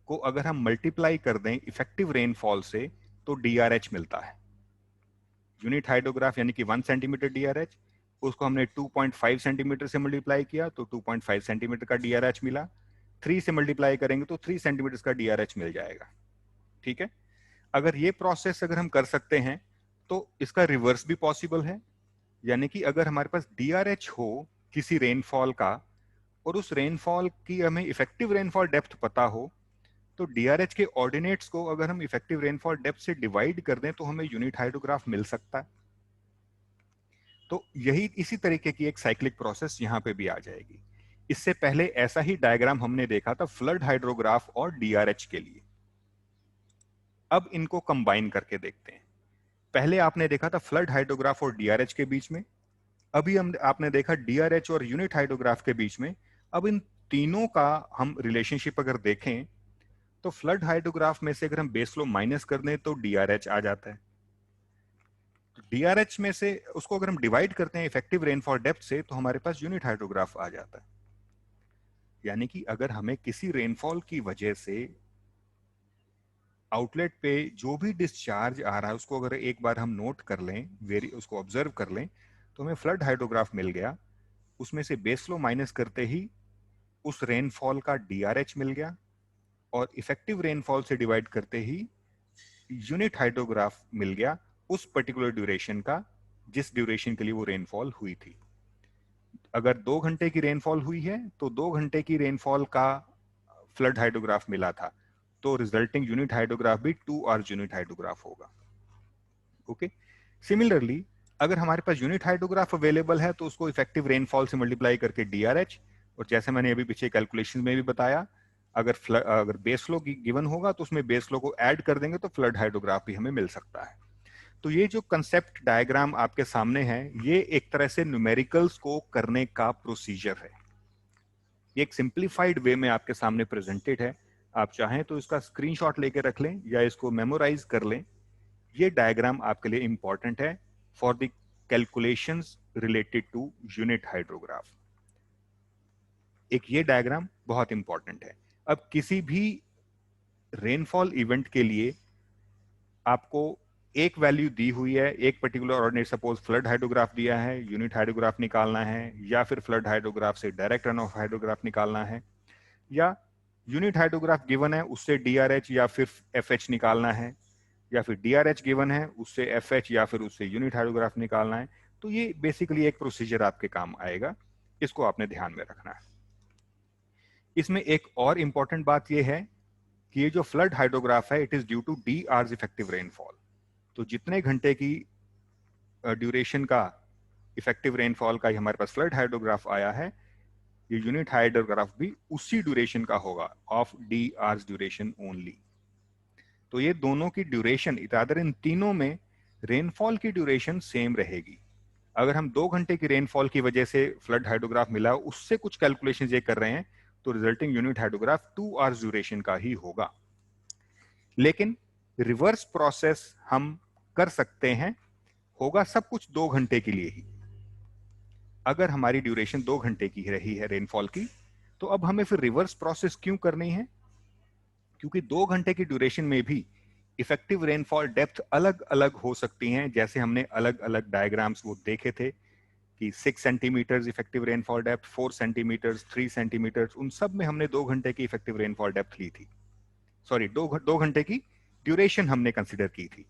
को अगर हम मल्टीप्लाई कर दें इफेक्टिव रेनफॉल से तो डीआरएच मिलता है। यूनिट हाइड्रोग्राफ यानी कि 1 सेंटीमीटर डीआरएच, उसको हमने 2.5 सेंटीमीटर से मल्टीप्लाई किया तो 2.5 सेंटीमीटर का डीआरएच मिला। 3 से मल्टीप्लाई करेंगे तो 3 सेंटीमीटर का डीआरएच मिल जाएगा। ठीक है, अगर ये प्रोसेस अगर हम कर सकते हैं तो इसका रिवर्स भी पॉसिबल है, यानी कि अगर हमारे पास DRH हो किसी रेनफॉल का और उस रेनफॉल की हमें इफेक्टिव रेनफॉल डेप्थ पता हो, तो DRH के ऑर्डिनेट्स को अगर हम इफेक्टिव रेनफॉल डेप्थ से डिवाइड कर दें तो हमें यूनिट हाइड्रोग्राफ मिल सकता है। तो यही इसी तरीके की एक साइक्लिक प्रोसेस यहाँ पे भी आ जाएगी। इससे पहले ऐसा ही डायग्राम हमने देखा था फ्लड हाइड्रोग्राफ और DRH के लिए। अब इनको कंबाइन करके देखते हैं। पहले आपने देखा था फ्लड हाइड्रोग्राफ और DRH के बीच में, अभी आपने देखा DRH और यूनिट हाइड्रोग्राफ के बीच में। अब इन तीनों का हम रिलेशनशिप अगर देखें तो फ्लड हाइड्रोग्राफ में से अगर हम बेस फ्लो माइनस कर दें तो DRH आ जाता है। DRH में से उसको अगर हम डिवाइड करते हैं इफेक्टिव रेनफॉल डेप्थ से तो हमारे पास यूनिट हाइड्रोग्राफ आ जाता है। यानी कि अगर हमें किसी रेनफॉल की वजह से आउटलेट पे जो भी डिस्चार्ज आ रहा है उसको अगर एक बार हम नोट कर लें, उसको ऑब्जर्व कर लें, तो हमें फ्लड हाइड्रोग्राफ मिल गया। उसमें से बेस फ्लो माइनस करते ही उस रेनफॉल का DRH मिल गया और इफेक्टिव रेनफॉल से डिवाइड करते ही यूनिट हाइड्रोग्राफ मिल गया उस पर्टिकुलर ड्यूरेशन का जिस ड्यूरेशन के लिए वो रेनफॉल हुई थी। अगर 2 घंटे की रेनफॉल हुई है तो 2 घंटे की रेनफॉल का फ्लड हाइड्रोग्राफ मिला था, तो रिजल्टिंग यूनिट हाइड्रोग्राफ भी 2 आवर्स यूनिट हाइड्रोग्राफ होगा। ओके, सिमिलरली अगर हमारे पास यूनिट हाइड्रोग्राफ अवेलेबल है तो उसको इफेक्टिव रेनफॉल से मल्टीप्लाई करके DRH, और जैसे मैंने अभी पीछे कैलकुलेशन में भी बताया, अगर बेस फ्लो गिवन होगा तो उसमें बेस फ्लो को ऐड कर देंगे तो फ्लड हाइड्रोग्राफ भी हमें मिल सकता है। तो ये जो कंसेप्ट डायग्राम आपके सामने है, ये एक तरह से न्यूमेरिकल्स को करने का प्रोसीजर है। ये एक सिंप्लीफाइड वे में आपके सामने प्रेजेंटेड है। आप चाहें तो इसका स्क्रीनशॉट लेके रख लें या इसको मेमोराइज कर लें। ये डायग्राम आपके लिए इंपॉर्टेंट है for the calculations related to unit hydrograph. एक ये डायग्राम बहुत इंपॉर्टेंट है। अब किसी भी रेनफॉल इवेंट के लिए आपको एक वैल्यू दी हुई है, एक particular ordinate, suppose flood hydrograph दिया है, यूनिट हाइड्रोग्राफ निकालना है, या फिर फ्लड हाइड्रोग्राफ से डायरेक्ट रन ऑफ हाइड्रोग्राफ निकालना है, या यूनिट हाइड्रोग्राफ गिवन है उससे DRH या फिर FH निकालना है, या फिर DRH गिवन है उससे FH या फिर उससे यूनिट हाइड्रोग्राफ निकालना है। तो ये बेसिकली एक प्रोसीजर आपके काम आएगा, इसको आपने ध्यान में रखना है। इसमें एक और इंपॉर्टेंट बात यह है कि ये जो फ्लड हाइड्रोग्राफ है it is due to D hours effective rainfall. तो जितने घंटे की ड्यूरेशन का इफेक्टिव रेनफॉल का हमारे पास फ्लड हाइड्रोग्राफ आया है, ये यूनिट हाइड्रोग्राफ भी उसी ड्यूरेशन का होगा, of D hours duration only. तो ये दोनों की ड्यूरेशन, इधर इन तीनों में रेनफॉल की ड्यूरेशन सेम रहेगी। अगर हम 2 घंटे की रेनफॉल की वजह से फ्लड हाइड्रोग्राफ मिला, उससे कुछ कैलकुलेशन ये कर रहे हैं, तो resulting unit hydrograph 2 hours duration का ही होगा। लेकिन रिवर्स प्रोसेस हम कर सकते हैं, होगा सब कुछ 2 घंटे के लिए ही। अगर हमारी ड्यूरेशन 2 घंटे की रही है रेनफॉल की, तो अब हमें फिर रिवर्स प्रोसेस क्यों करनी है? क्योंकि 2 घंटे की ड्यूरेशन में भी इफेक्टिव रेनफॉल डेप्थ अलग अलग हो सकती हैं। जैसे हमने अलग अलग डायग्राम्स वो देखे थे कि 6 centimetre effective rainfall depth, 4 centimetre, 3 centimetre, उन सब में हमने 2 घंटे की इफेक्टिव रेनफॉल डेप्थ ली थी। सॉरी, 2 घंटे की ड्यूरेशन हमने कंसिडर की थी।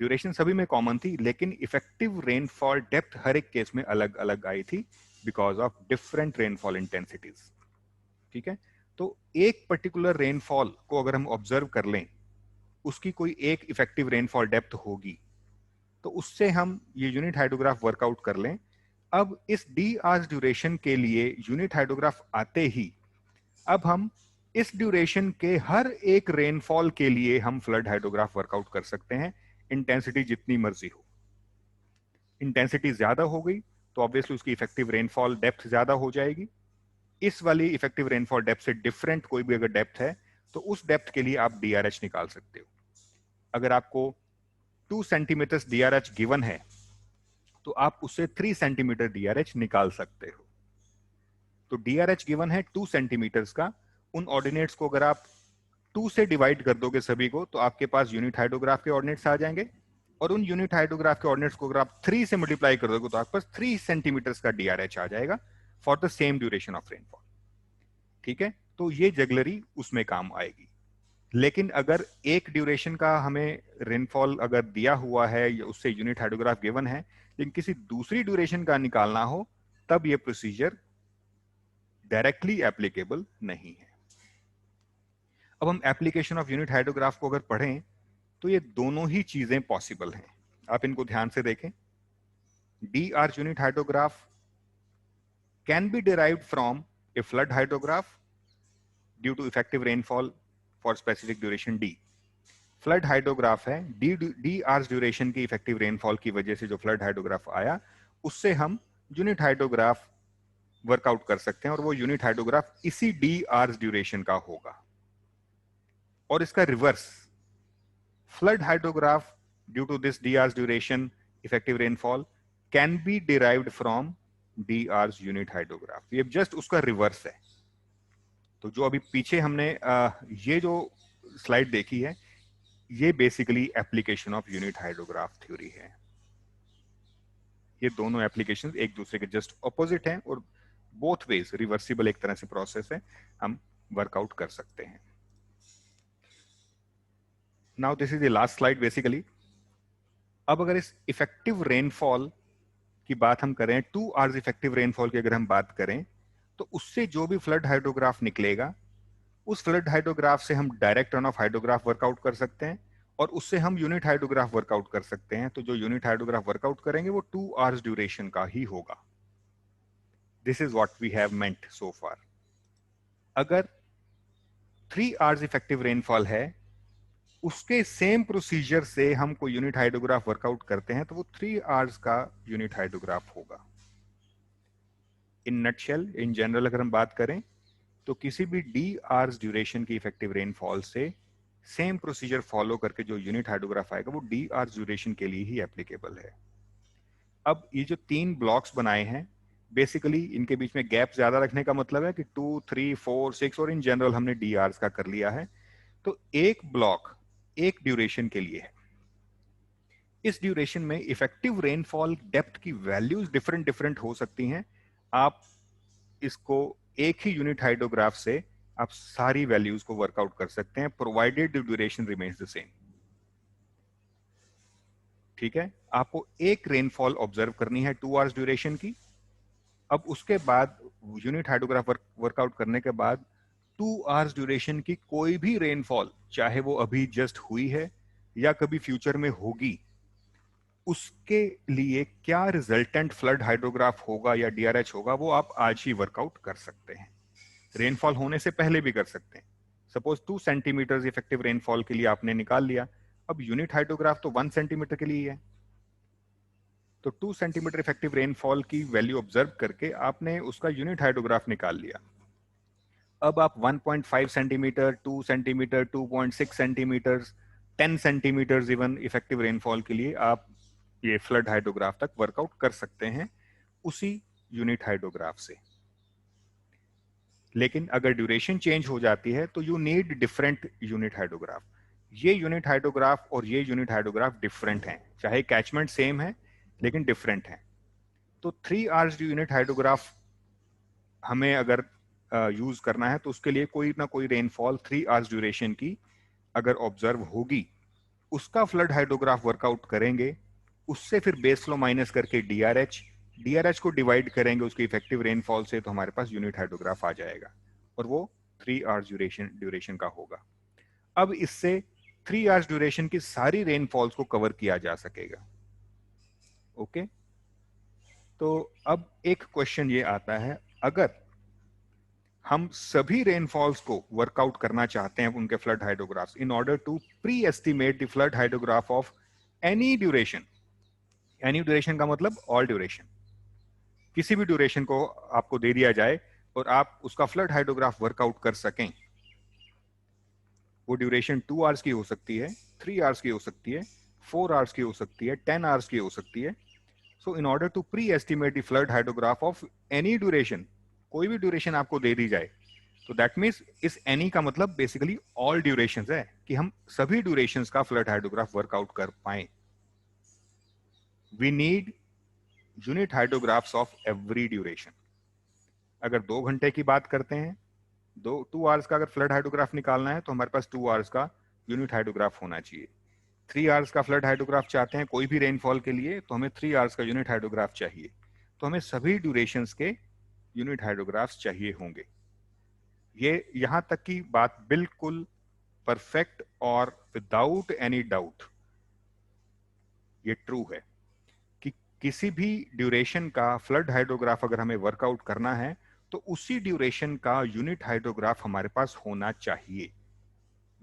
ड्यूरेशन सभी में कॉमन थी, लेकिन इफेक्टिव रेनफॉल डेप्थ हर एक केस में अलग अलग आई थी because of different rainfall intensities. ठीक है, तो एक पर्टिकुलर रेनफॉल को अगर हम ऑब्जर्व कर लें, उसकी कोई एक इफेक्टिव रेनफॉल डेप्थ होगी, तो उससे हम ये यूनिट हाइड्रोग्राफ वर्कआउट कर लें। अब इस D आवर्स ड्यूरेशन के लिए यूनिट हाइड्रोग्राफ आते ही अब हम इस ड्यूरेशन के हर एक रेनफॉल के लिए हम फ्लड हाइड्रोग्राफ वर्कआउट कर सकते हैं, इंटेंसिटी जितनी मर्जी हो। इंटेंसिटी ज्यादा हो गई तो ऑब्वियसली उसकी इफेक्टिव रेनफॉल डेप्थ ज्यादा हो जाएगी। इस वाली इफेक्टिव रेनफॉल डेप्थ से डिफरेंट कोई भी अगर डेप्थ है तो उस डेप्थ के लिए आप DRH निकाल सकते हो। अगर आपको 2 सेंटीमीटर DRH गिवन है तो आप उससे 3 सेंटीमीटर DRH निकाल सकते हो। तो DRH गिवन है 2 सेंटीमीटर का, उन ऑर्डिनेट्स को अगर आप 2 से डिवाइड कर दोगे सभी को, तो आपके पास यूनिट हाइड्रोग्राफ के ऑर्डिनेट्स आ जाएंगे, और उन यूनिट हाइड्रोग्राफ के ऑर्डिनेट्स को अगर आप 3 से मल्टीप्लाई कर दोगे तो आपके पास 3 सेंटीमीटर का DRH आ जाएगा for the same duration of rainfall. ठीक है, तो ये जगलरी उसमें काम आएगी। लेकिन अगर एक ड्यूरेशन का हमें रेनफॉल अगर दिया हुआ है या उससे यूनिट हाइड्रोग्राफ गिवन है, लेकिन किसी दूसरी ड्यूरेशन का निकालना हो, तब ये प्रोसीजर डायरेक्टली एप्लीकेबल नहीं है। अब हम एप्लीकेशन ऑफ यूनिट हाइड्रोग्राफ को अगर पढ़ें तो ये दोनों ही चीजें पॉसिबल हैं। आप इनको ध्यान से देखें। D hour unit hydrograph can be derived from a flood hydrograph due to effective rainfall for specific duration D. Flood hydrograph है, डी आर ड्यूरेशन की इफेक्टिव रेनफॉल की वजह से जो फ्लड हाइड्रोग्राफ आया, उससे हम यूनिट हाइड्रोग्राफ वर्कआउट कर सकते हैं और वो यूनिट हाइड्रोग्राफ इसी डी आर ड्यूरेशन का होगा। और इसका reverse, flood hydrograph due to this D hour duration effective rainfall can be derived from D hour unit hydrograph. ये जस्ट उसका रिवर्स है। तो जो अभी पीछे हमने ये जो स्लाइड देखी है, ये basically application of unit hydrograph theory है। ये दोनों एप्लीकेशंस एक दूसरे के जस्ट ऑपोजिट हैं और बोथ वेज रिवर्सिबल एक तरह से प्रोसेस है, हम वर्कआउट कर सकते हैं। Now this is the last slide basically. अब अगर इस इफेक्टिव रेनफॉल की बात हम करें, 2 आवर्स इफेक्टिव रेनफॉल की अगर हम बात करें, तो उससे जो भी फ्लड हाइड्रोग्राफ निकलेगा, उस फ्लड हाइड्रोग्राफ से हम direct run of hydrograph work out कर सकते हैं और उससे हम यूनिट हाइड्रोग्राफ वर्कआउट कर सकते हैं। तो जो यूनिट हाइड्रोग्राफ वर्कआउट करेंगे वो 2 आवर्स ड्यूरेशन का ही होगा। This is what we have meant so far. अगर 3 आवर्स इफेक्टिव रेनफॉल है, उसके सेम प्रोसीजर से हम कोई यूनिट हाइड्रोग्राफ वर्कआउट करते हैं तो वो 3 आवर्स का यूनिट हाइड्रोग्राफ होगा। इन नटशेल, इन जनरल अगर हम बात करें तो किसी भी डी आवर्स ड्यूरेशन की इफेक्टिव रेनफॉल से सेम प्रोसीजर फॉलो करके जो यूनिट हाइड्रोग्राफ आएगा वो डी आवर्स ड्यूरेशन के लिए ही एप्लीकेबल है। अब ये जो 3 ब्लॉक्स बनाए हैं, बेसिकली इनके बीच में गैप ज्यादा रखने का मतलब है कि 2, 3, 4, 6 और इन जनरल हमने डी आवर्स का कर लिया है। तो एक ब्लॉक एक ड्यूरेशन के लिए है। इस ड्यूरेशन में इफेक्टिव रेनफॉल डेप्थ की वैल्यूज डिफरेंट डिफरेंट हो सकती हैं। आप इसको एक ही यूनिट हाइड्रोग्राफ से आप सारी वैल्यूज को वर्कआउट कर सकते हैं, provided the duration remains the same. ठीक है, आपको एक रेनफॉल ऑब्जर्व करनी है 2 आवर्स ड्यूरेशन की। अब उसके बाद यूनिट हाइड्रोग्राफ वर्कआउट करने के बाद 2 आवर्स ड्यूरेशन की कोई भी रेनफॉल, चाहे वो अभी जस्ट हुई है या कभी फ्यूचर में होगी, उसके लिए क्या रिजल्टेंट फ्लड हाइड्रोग्राफ होगा या डीआरएच होगा, वो आप आज ही वर्कआउट कर सकते हैं। रेनफॉल होने से पहले भी कर सकते हैं। सपोज 2 सेंटीमीटर इफेक्टिव रेनफॉल के लिए आपने निकाल लिया, अब यूनिट हाइड्रोग्राफ तो 1 सेंटीमीटर के लिए है, तो 2 सेंटीमीटर इफेक्टिव रेनफॉल की वैल्यू ऑब्जर्व करके आपने उसका यूनिट हाइड्रोग्राफ निकाल लिया। अब आप 1.5 centimetre, 2 centimetre, 2.6 centimetre, 10 centimetre even effective rainfall के लिए आप ये फ्लड हाइड्रोग्राफ तक वर्कआउट कर सकते हैं उसी यूनिट हाइड्रोग्राफ से। लेकिन अगर ड्यूरेशन चेंज हो जाती है तो you need different unit hydrograph. ये यूनिट हाइड्रोग्राफ और ये यूनिट हाइड्रोग्राफ डिफरेंट हैं, चाहे कैचमेंट सेम है लेकिन डिफरेंट है। तो 3 आवर्स यूनिट हाइड्रोग्राफ हमें अगर यूज करना है तो उसके लिए कोई ना कोई रेनफॉल 3 आवर्स ड्यूरेशन की अगर ऑब्जर्व होगी, उसका फ्लड हाइड्रोग्राफ वर्कआउट करेंगे, उससे फिर बेस फ्लो माइनस करके डीआरएच को डिवाइड करेंगे उसकी इफेक्टिव रेनफॉल से, तो हमारे पास यूनिट हाइड्रोग्राफ आ जाएगा और वो 3 आवर्स ड्यूरेशन का होगा। अब इससे 3 आवर्स ड्यूरेशन की सारी रेनफॉल्स को कवर किया जा सकेगा। ओके, तो अब एक क्वेश्चन ये आता है, अगर हम सभी रेनफॉल्स को वर्कआउट करना चाहते हैं उनके flood hydrographs in order to pre estimate the flood hydrograph of any duration. Any duration का मतलब ऑल ड्यूरेशन, किसी भी ड्यूरेशन को आपको दे दिया जाए और आप उसका फ्लड हाइड्रोग्राफ वर्कआउट कर सकें। वो ड्यूरेशन 2 आवर्स की हो सकती है, 3 आवर्स की हो सकती है, 4 आवर्स की हो सकती है, 10 आवर्स की हो सकती है। So in order to pre estimate the flood hydrograph of any duration, कोई भी ड्यूरेशन आपको दे दी जाए, तो दैट मीन्स इस एनी का मतलब बेसिकली ऑल ड्यूरेशंस है, कि हम सभी ड्यूरेशंस का फ्लड हाइड्रोग्राफ वर्कआउट कर पाए। We need unit hydrographs of every duration. अगर 2 घंटे की बात करते हैं टू आवर्स का अगर फ्लड हाइड्रोग्राफ निकालना है तो हमारे पास 2 आवर्स का यूनिट हाइड्रोग्राफ होना चाहिए। 3 आवर्स का फ्लड हाइड्रोग्राफ चाहते हैं कोई भी रेनफॉल के लिए तो हमें 3 आवर्स का यूनिट हाइड्रोग्राफ चाहिए। तो हमें सभी ड्यूरेशंस के यूनिट हाइड्रोग्राफ्स चाहिए होंगे। ये यहां तक की बात बिल्कुल परफेक्ट और विदाउट एनी डाउट ये ट्रू है कि किसी भी ड्यूरेशन का फ्लड हाइड्रोग्राफ अगर हमें वर्कआउट करना है तो उसी ड्यूरेशन का यूनिट हाइड्रोग्राफ हमारे पास होना चाहिए।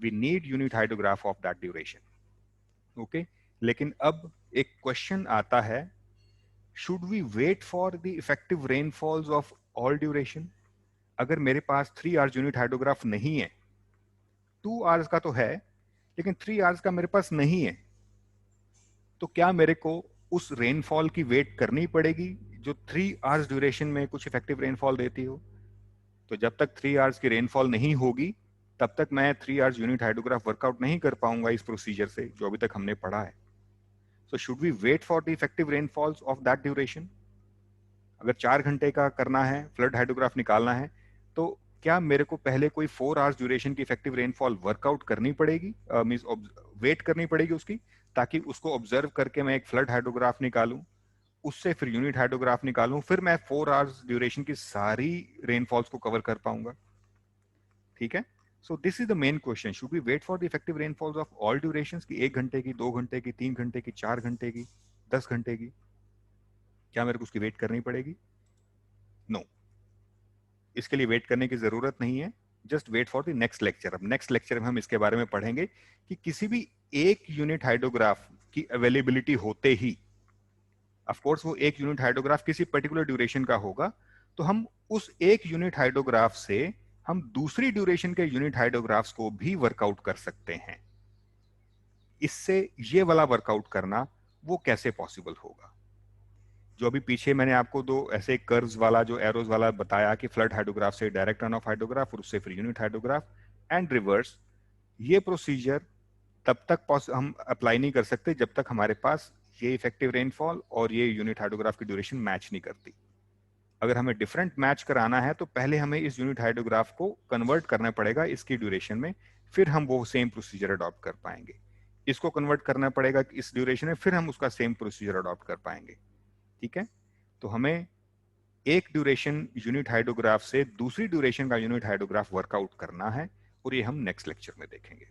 We need unit hydrograph of that duration. Okay, लेकिन अब एक क्वेश्चन आता है, should we wait for the effective rainfalls of all duration? अगर मेरे पास 3 आवर्स यूनिट हाइड्रोग्राफ नहीं है, 2 आवर्स का तो है लेकिन 3 आवर्स का मेरे पास नहीं है, तो क्या मेरे को उस रेनफॉल की वेट करनी पड़ेगी जो 3 आवर्स ड्यूरेशन में कुछ इफेक्टिव रेनफॉल देती हो? तो जब तक 3 आवर्स की रेनफॉल नहीं होगी तब तक मैं 3 आवर्स यूनिट हाइड्रोग्राफ वर्कआउट नहीं कर पाऊंगा इस प्रोसीजर से जो अभी तक हमने पढ़ा है। So should we wait for the effective rainfalls of that duration? अगर 4 घंटे का करना है, फ्लड हाइड्रोग्राफ निकालना है, तो क्या मेरे को पहले कोई 4 आवर्स ड्यूरेशन की इफेक्टिव रेनफॉल वर्कआउट करनी पड़ेगी, मींस वेट करनी पड़ेगी उसकी, ताकि उसको ऑब्जर्व करके मैं एक फ्लड हाइड्रोग्राफ निकालूं, उससे फिर यूनिट हाइड्रोग्राफ निकालूं, फिर मैं 4 आवर्स ड्यूरेशन की सारी रेनफॉल्स को कवर कर पाऊंगा। ठीक है, so this is the main question, should we wait for the effective rainfalls of all durations की 1 घंटे की, 2 घंटे की, 3 घंटे की, 4 घंटे की, 10 घंटे की? क्या मेरे को उसकी वेट करनी पड़ेगी? नो, इसके लिए वेट करने की जरूरत नहीं है। Just wait for the next lecture. अब नेक्स्ट लेक्चर में हम इसके बारे में पढ़ेंगे कि किसी भी एक यूनिट हाइड्रोग्राफ की अवेलेबिलिटी होते ही, ऑफ कोर्स वो एक यूनिट हाइड्रोग्राफ किसी पर्टिकुलर ड्यूरेशन का होगा, तो हम उस एक यूनिट हाइड्रोग्राफ से हम दूसरी ड्यूरेशन के यूनिट हाइड्रोग्राफ्स को भी वर्कआउट कर सकते हैं। इससे ये वाला वर्कआउट करना वो कैसे पॉसिबल होगा? जो अभी पीछे मैंने आपको दो ऐसे कर्व्स वाला जो एरोज वाला बताया कि फ्लड हाइड्रोग्राफ से डायरेक्ट रन ऑफ हाइड्रोग्राफ और उससे फिर यूनिट हाइड्रोग्राफ एंड रिवर्स, ये प्रोसीजर तब तक हम अप्लाई नहीं कर सकते जब तक हमारे पास ये इफेक्टिव रेनफॉल और ये यूनिट हाइड्रोग्राफ की ड्यूरेशन मैच नहीं करती। अगर हमें डिफरेंट मैच कराना है तो पहले हमें इस यूनिट हाइड्रोग्राफ को कन्वर्ट करना पड़ेगा इसकी ड्यूरेशन में, फिर हम वो सेम प्रोसीजर अडॉप्ट कर पाएंगे। इसको कन्वर्ट करना पड़ेगा इस ड्यूरेशन में, फिर हम उसका सेम प्रोसीजर अडॉप्ट कर पाएंगे। ठीक है, तो हमें एक ड्यूरेशन यूनिट हाइड्रोग्राफ से दूसरी ड्यूरेशन का यूनिट हाइड्रोग्राफ वर्कआउट करना है और ये हम नेक्स्ट लेक्चर में देखेंगे।